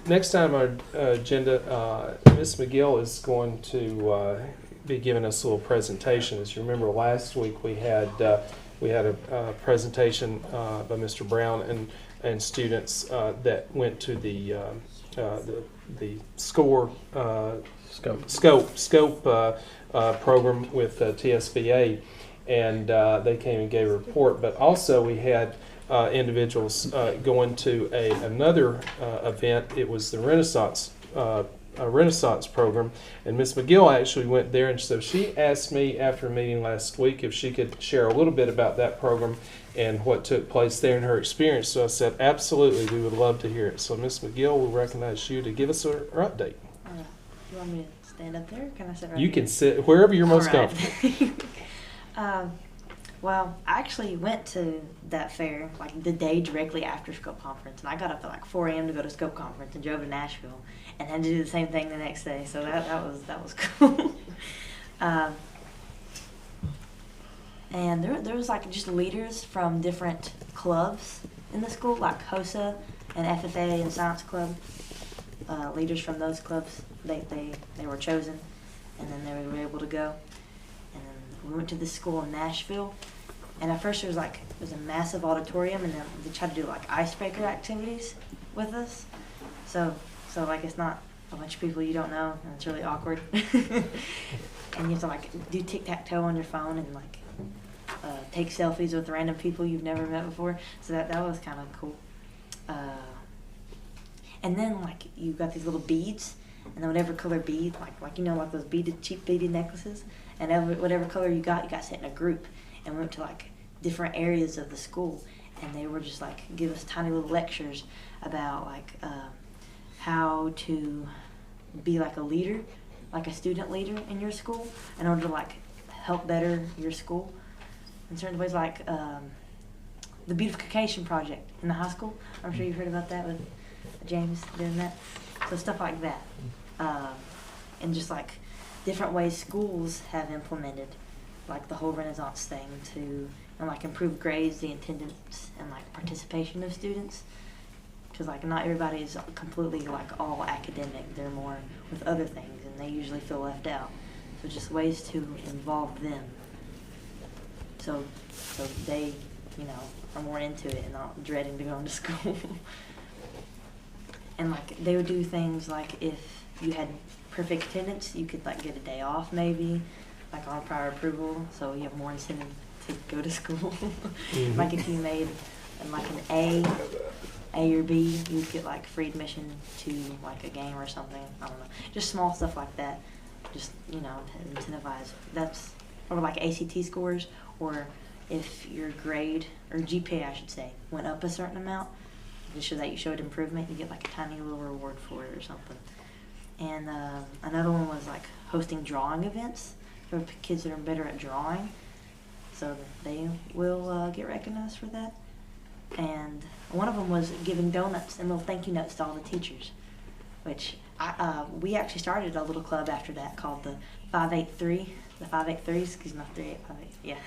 Next item on our agenda, Ms. McGill is going to be giving us a little presentation. As you remember, last week we had a presentation by Mr. Brown and students that went to the SCORE scope program with TSBA, and they came and gave a report. But also we had individuals going to another event. It was the Renaissance program, and Ms. McGill actually went there, and so she asked me after a meeting last week if she could share a little bit about that program and what took place there in her experience. So I said, absolutely, we would love to hear it. So Ms. McGill, we recognize you to give us her update. You want me to stand up there? Or can I sit right You here? can sit wherever you're most All right. comfortable. Well, I actually went to that fair like the day directly after Scope Conference, and I got up at like 4 a.m. to go to Scope Conference and drove to Nashville, and had to do the same thing the next day. So that was cool. And there was like just leaders from different clubs in the school, like HOSA and FFA and Science Club. Leaders from those clubs, they were chosen, and then they were able to go. And then we went to this school in Nashville, and at first it was a massive auditorium, and then they tried to do like icebreaker activities with us. So like it's not a bunch of people you don't know, and it's really awkward. And you have to like do tic-tac-toe on your phone and like take selfies with random people you've never met before. So that was kind of cool. And then like you got these little beads, and then whatever color bead, like you know, like those cheap beaded necklaces, and whatever color you got set in a group, and we went to like different areas of the school, and they were just like give us tiny little lectures about like how to be like a leader, like a student leader in your school, in order to like help better your school in certain ways, like the beautification project in the high school. I'm sure you've heard about that with James doing that. So stuff like that, and just like different ways schools have implemented like the whole Renaissance thing to like improve grades, the attendance, and like participation of students. Because like not everybody is completely like all academic. They're more with other things, and they usually feel left out. So just ways to involve them so they, you know, are more into it and not dreading to go into school. And like they would do things like if you had perfect attendance, you could like get a day off maybe, like on prior approval, so you have more incentive to go to school. Like if you made like an A or B, you'd get like free admission to like a game or something. I don't know, just small stuff like that. Just, you know, to incentivize. That's, or like ACT scores, or if your grade or GPA, I should say, went up a certain amount, to show that you showed improvement, you get like a tiny little reward for it or something. And another one was like hosting drawing events for kids that are better at drawing, so they will get recognized for that. And one of them was giving donuts and little thank you notes to all the teachers, which we actually started a little club after that called the 583. The 583s, excuse me, 3858. Yeah,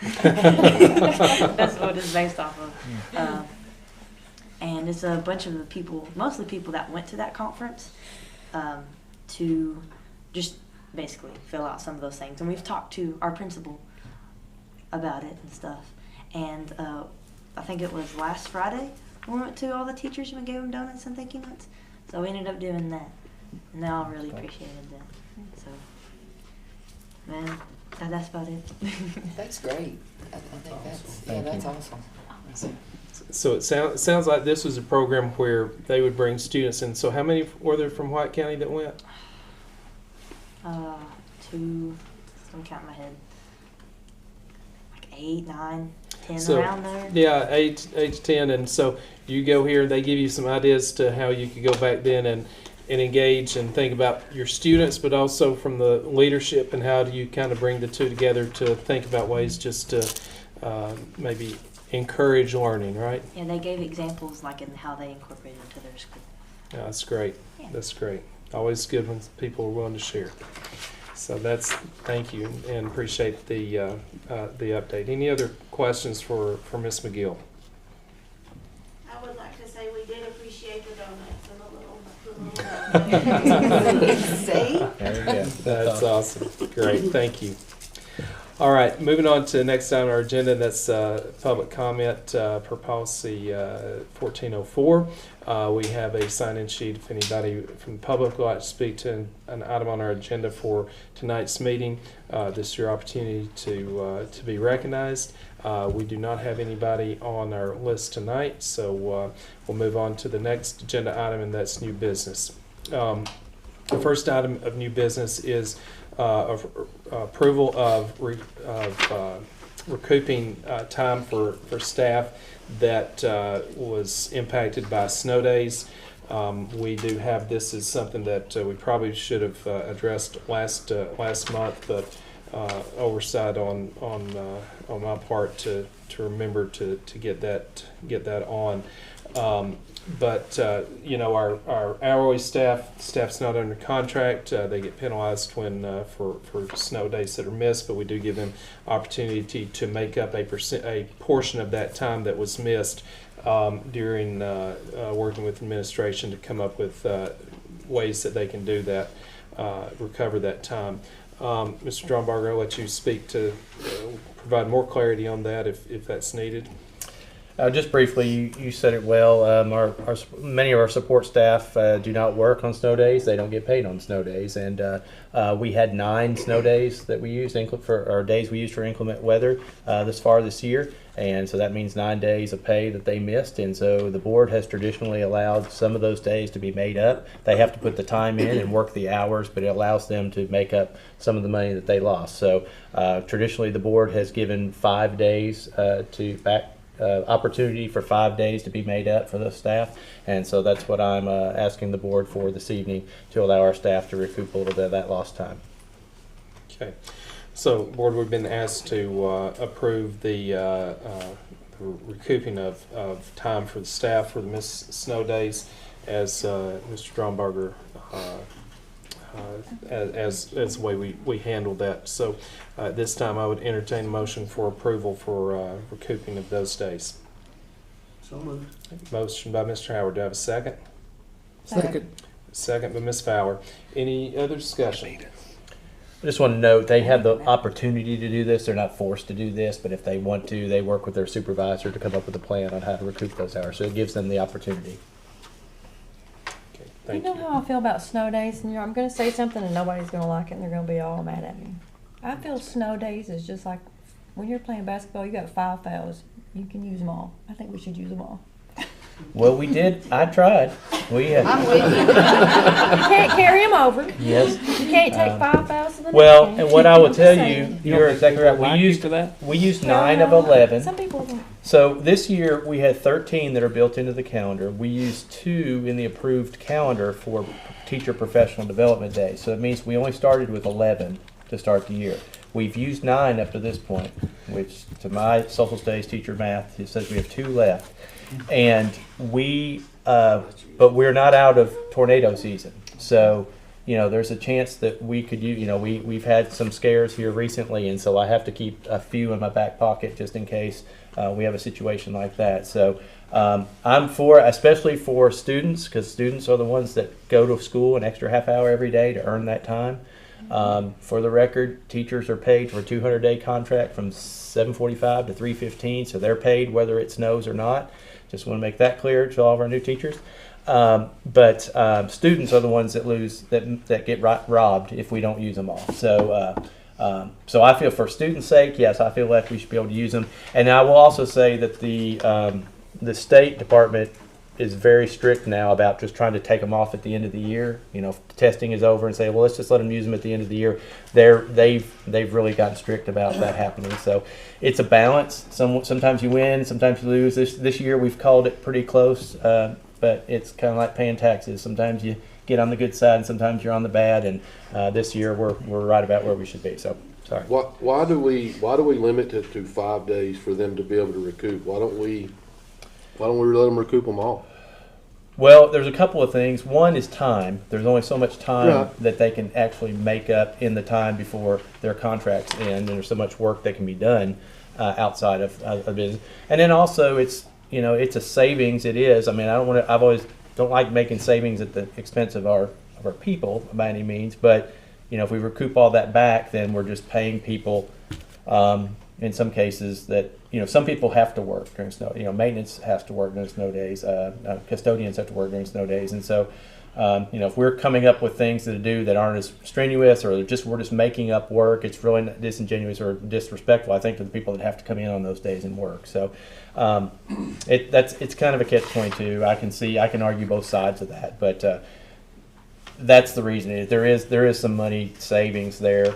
that's what it's based off of. And it's a bunch of the people, mostly people that went to that conference, to just basically fill out some of those things. And we've talked to our principal about it and stuff. And I think it was last Friday we went to all the teachers and we gave them donuts and thank you notes. So we ended up doing that, and they all really appreciated that. So, man, that's about it. That's great. I think that's awesome. So it sounds like this was a program where they would bring students in. So how many were there from White County that went? 2, I'm counting my head, like 8, 9, 10 So, around there. Yeah, 8 to 10. And so you go here, they give you some ideas to how you could go back then and engage and think about your students, but also from the leadership and how do you kind of bring the two together to think about ways just to maybe encourage learning, right? Yeah, they gave examples like in how they incorporated into their school. Yeah, that's great. Yeah. That's great. Always good when people are willing to share. So thank you and appreciate the update. Any other questions for Ms. McGill? I would like to say we did appreciate the donuts and the little See? There you go. That's awesome. Great. Thank you. All right, moving on to the next item on our agenda, and that's public comment per policy 1404. We have a sign-in sheet if anybody from the public would like to speak to an item on our agenda for tonight's meeting. This is your opportunity to be recognized. We do not have anybody on our list tonight, so we'll move on to the next agenda item, and that's new business. The first item of new business is approval of recouping time for staff that was impacted by snow days. We do have this as something that we probably should have addressed last month, but oversight on my part to remember to get that on. But you know, our hourly staff's not under contract. They get penalized when for snow days that are missed, but we do give them opportunity to make up a portion of that time that was missed during working with administration to come up with ways that they can do that, recover that time. Mr. Drombarger, I'll let you speak to provide more clarity on that if that's needed. Just briefly, you said it well. Many of our support staff do not work on snow days. They don't get paid on snow days, and we had 9 snow days that we used for days we used for inclement weather this year, and so that means 9 days of pay that they missed. And so the board has traditionally allowed some of those days to be made up. They have to put the time in and work the hours, but it allows them to make up some of the money that they lost. So traditionally, the board has given 5 days opportunity for 5 days to be made up for the staff, and so that's what I'm asking the board for this evening, to allow our staff to recoup a little bit of that lost time. Okay, so board, we've been asked to approve the recouping of time for the staff for the missed snow days, as Mr. Drombarger as the way we handled that. So this time I would entertain a motion for approval for recouping of those days. So moved. Motion by Mr. Howard. Do I have a second? Second. Second by Ms. Fowler. Any other discussion? I just want to note, they have the opportunity to do this. They're not forced to do this, but if they want to, they work with their supervisor to come up with a plan on how to recoup those hours. So it gives them the opportunity. Okay, You thank know you. how I feel about snow days, and I'm going to say something and nobody's going to like it, and they're going to be all mad at me. I feel snow days is just like when you're playing basketball, you got 5 fouls. You can use them all. I think we should use them all. Well, we did. I tried. We I'm with you. You can't carry them over. yes. You can't take 5 fouls to the Well, next game. and what I will I'm tell just you, saying. you're exactly right. Like you for that? We used Well, 9 of 11. Some people don't. So this year we had 13 that are built into the calendar. We used 2 in the approved calendar for teacher professional development days. So that means we only started with 11 to start the year. We've used 9 up to this point, which to my social studies teacher math, it says we have 2 left. And but we're not out of tornado season. So, there's a chance that we could use, we've had some scares here recently, and so I have to keep a few in my back pocket just in case we have a situation like that. So I'm for, especially for students, because students are the ones that go to school an extra half hour every day to earn that time. For the record, teachers are paid for a 200-day contract from 7:45 to 3:15, so they're paid whether it snows or not. Just want to make that clear to all of our new teachers. But students are the ones that lose, that get robbed if we don't use them all. So I feel for students' sake, yes, I feel like we should be able to use them. And I will also say that the State Department is very strict now about just trying to take them off at the end of the year. If testing is over and say, well, let's just let them use them at the end of the year. They've really gotten strict about that happening. So it's a balance. Sometimes you win, sometimes you lose. This year we've called it pretty close, but it's kind of like paying taxes. Sometimes you get on the good side, and sometimes you're on the bad. And this year we're right about where we should be. So sorry. Why do we limit it to 5 days for them to be able to recoup? Why don't we let them recoup them all? Well, there's a couple of things. One is time. There's only so much time Right. that they can actually make up in the time before their contracts end, and there's so much work that can be done outside of business. And then also, it's a savings. It is. I mean, I've always don't like making savings at the expense of our people by any means. But if we recoup all that back, then we're just paying people. In some cases that, some people have to work during snow, maintenance has to work during snow days, custodians have to work during snow days. And so, if we're coming up with things to do that aren't as strenuous, or we're just making up work, it's really disingenuous or disrespectful, I think, to the people that have to come in on those days and work. So, it's kind of a catch-22. I can argue both sides of that, but, that's the reason. There is some money savings there.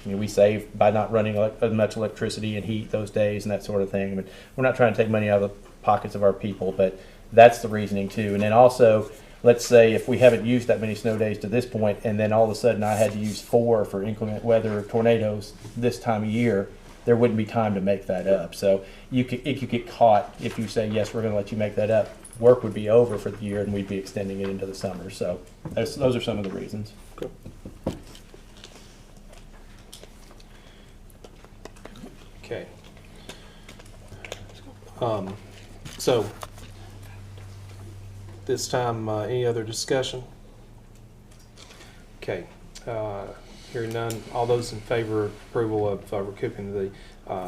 We save by not running as much electricity and heat those days and that sort of thing. But we're not trying to take money out of the pockets of our people, but that's the reasoning too. And then also, let's say if we haven't used that many snow days to this point, and then all of a sudden I had to use 4 for inclement weather, tornadoes this time of year, there wouldn't be time to make that up. So you could get caught if you say, yes, we're going to let you make that up. Work would be over for the year, and we'd be extending it into the summer. So those are some of the reasons. Okay. So this time, any other discussion? Okay. Hearing none, all those in favor of approval of recouping the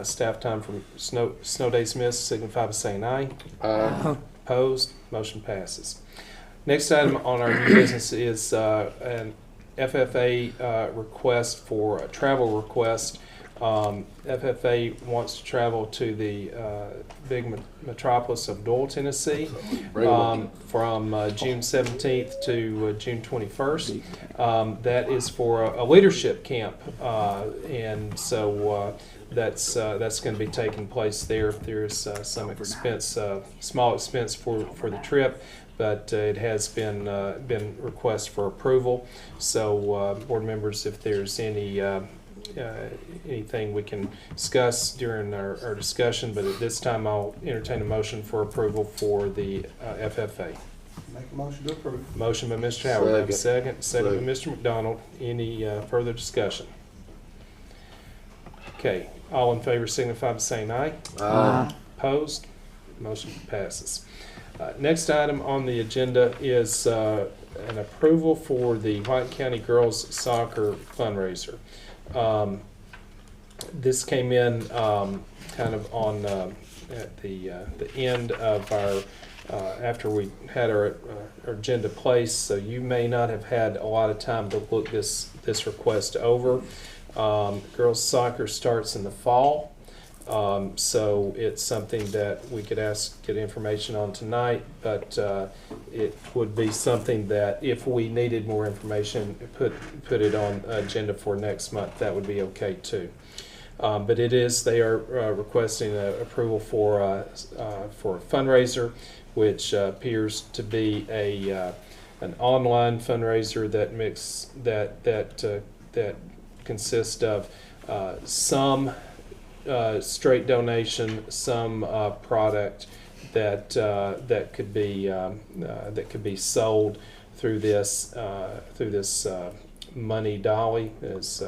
staff time from snow days missed signify by saying aye. Opposed? Motion passes. Next item on our new business is an FFA request for a travel request. FFA wants to travel to the big metropolis of Doyle, Tennessee, from June 17th to June 21st. That is for a leadership camp, and so that's going to be taking place there. There's some expense, small expense for the trip, but it has been requested for approval. So, board members, if there's anything we can discuss during our discussion, but at this time I'll entertain a motion for approval for the FFA. Make a motion to approve. Motion by Mr. Howard. Have a second. Second by Mr. McDonald. Any further discussion? Okay. All in favor signify by saying aye. Aye. Opposed? Motion passes. Next item on the agenda is an approval for the White County Girls Soccer fundraiser. This came in kind of on at the end of our after we had our agenda placed, so you may not have had a lot of time to look this request over. Girls soccer starts in the fall, so it's something that we could get information on tonight, but it would be something that if we needed more information, put it on agenda for next month, that would be okay too. But they are requesting approval for a fundraiser, which appears to be an online fundraiser that consists of some straight donation, some product that could be sold through this Money Dolly, is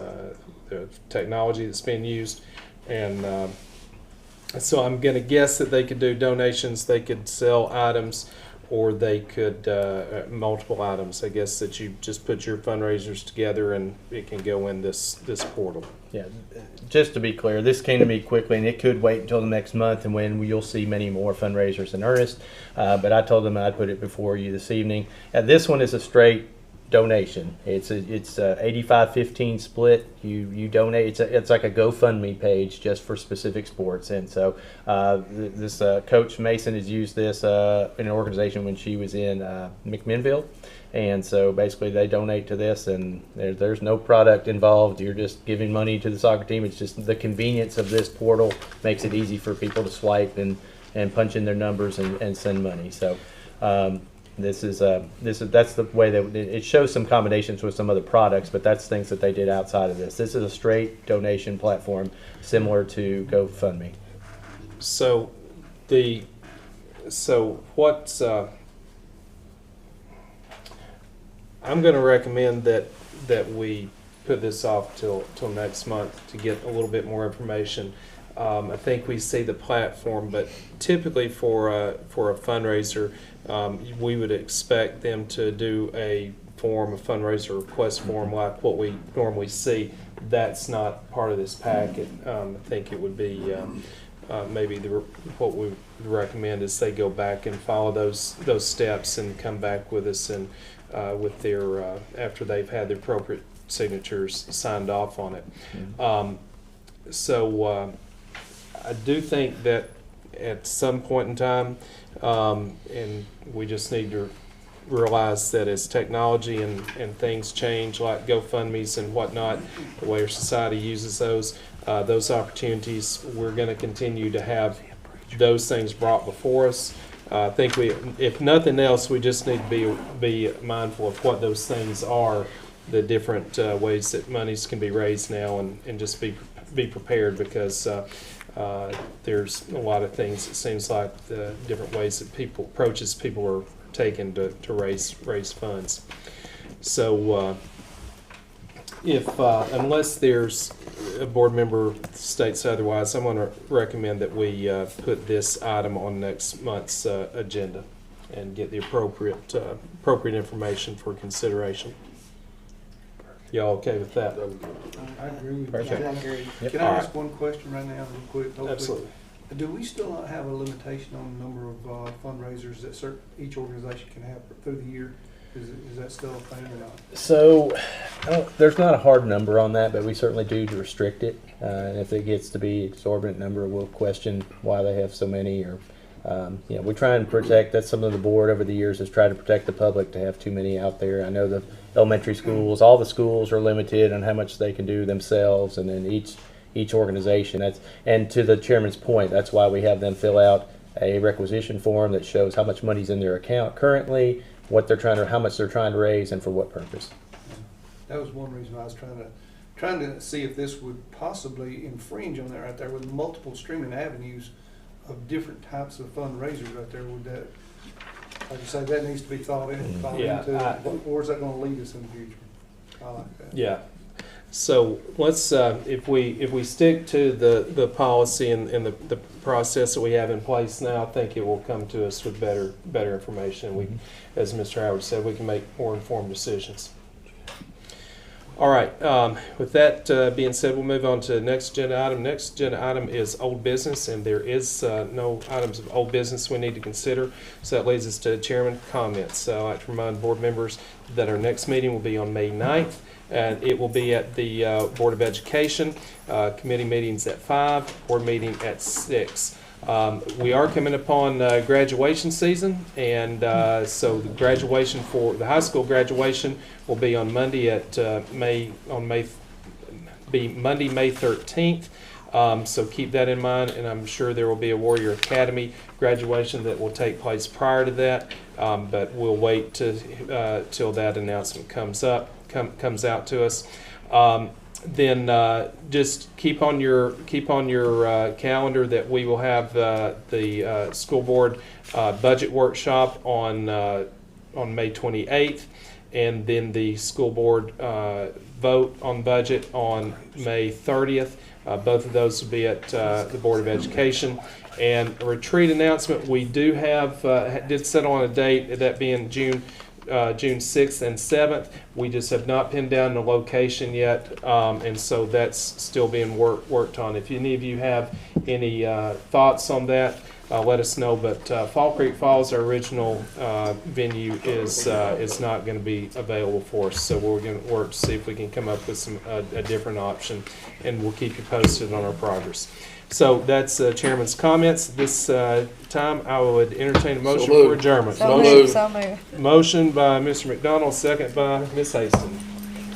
the technology that's being used, and so I'm going to guess that they could do donations, they could sell items, or they could multiple items. I guess that you just put your fundraisers together and it can go in this portal. Yeah, just to be clear, this came to me quickly, and it could wait until the next month, and when you'll see many more fundraisers in earnest. But I told them I'd put it before you this evening. This one is a straight donation. It's a 85-15 split. You donate. It's like a GoFundMe page just for specific sports. And so this Coach Mason has used this in an organization when she was in McMinnville. And so basically they donate to this, and there's no product involved. You're just giving money to the soccer team. It's just the convenience of this portal makes it easy for people to swipe and punch in their numbers and send money. So that's the way that it shows some combinations with some other products, but that's things that they did outside of this. This is a straight donation platform similar to GoFundMe. So what's I'm going to recommend that we put this off till next month to get a little bit more information. I think we see the platform, but typically for a fundraiser, we would expect them to do a fundraiser request form like what we normally see. That's not part of this packet. I think it would be maybe what we would recommend is they go back and follow those steps and come back with us and with their after they've had the appropriate signatures signed off on it. So I do think that at some point in time, and we just need to realize that as technology and things change, like GoFundMes and whatnot, the way our society uses those opportunities, we're going to continue to have those things brought before us. I think if nothing else, we just need to be mindful of what those things are, the different ways that monies can be raised now, and just be prepared, because there's a lot of things, it seems like, the different ways that people are taking to raise funds. So unless there's a board member states otherwise, I'm going to recommend that we put this item on next month's agenda and get the appropriate information for consideration. Y'all okay with that? I agree with Perfect. you. I agree. Yep. Can All I right. ask one question right now, real quick? Hopefully? Absolutely. Do we still not have a limitation on the number of fundraisers that each organization can have through the year? Is that still a thing or not? So there's not a hard number on that, but we certainly do to restrict it. And if it gets to be exorbitant number, we'll question why they have so many. Or we try and protect. That's something the board over the years has tried to protect the public, to have too many out there. I know the elementary schools, all the schools are limited on how much they can do themselves, and then each organization. And to the chairman's point, that's why we have them fill out a requisition form that shows how much money's in their account currently, how much they're trying to raise, and for what purpose. That was one reason I was trying to see if this would possibly infringe on that right there, with multiple streaming avenues of different types of fundraisers right there. Would that, like you say, that needs to be thought into, or is that going to lead us in the future? I like that. Yeah. So let's, if we stick to the policy and the process that we have in place now, I think it will come to us with better information. We, as Mr. Howard said, we can make more informed decisions. All right, with that being said, we'll move on to the next agenda item. Next agenda item is old business, and there is no items of old business we need to consider. So that leads us to chairman comments. So I'd like to remind board members that our next meeting will be on May 9th, and it will be at the Board of Education. Committee meetings at 5, board meeting at 6. We are coming upon graduation season, and so the graduation for the high school graduation will be on Monday at May 13th. So keep that in mind, and I'm sure there will be a Warrior Academy graduation that will take place prior to that, but we'll wait till that announcement comes out to us. Then just keep on your calendar that we will have the school board budget workshop on May 28th, and then the school board vote on budget on May 30th. Both of those will be at the Board of Education. And a retreat announcement, we do have did settle on a date, that being June 6th and 7th. We just have not pinned down the location yet, and so that's still being worked on. If any of you have any thoughts on that, let us know. But Fall Creek Falls, our original venue, is not going to be available for us. So we're going to work to see if we can come up with a different option, and we'll keep you posted on our progress. So that's Chairman's comments. This time, I would entertain a motion for adjournment. So moved. Motion by Mr. McDonald, second by Ms. Hastings.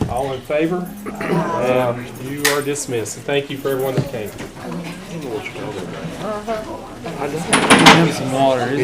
All in favor? You are dismissed. And thank you for everyone that came. I just have some water.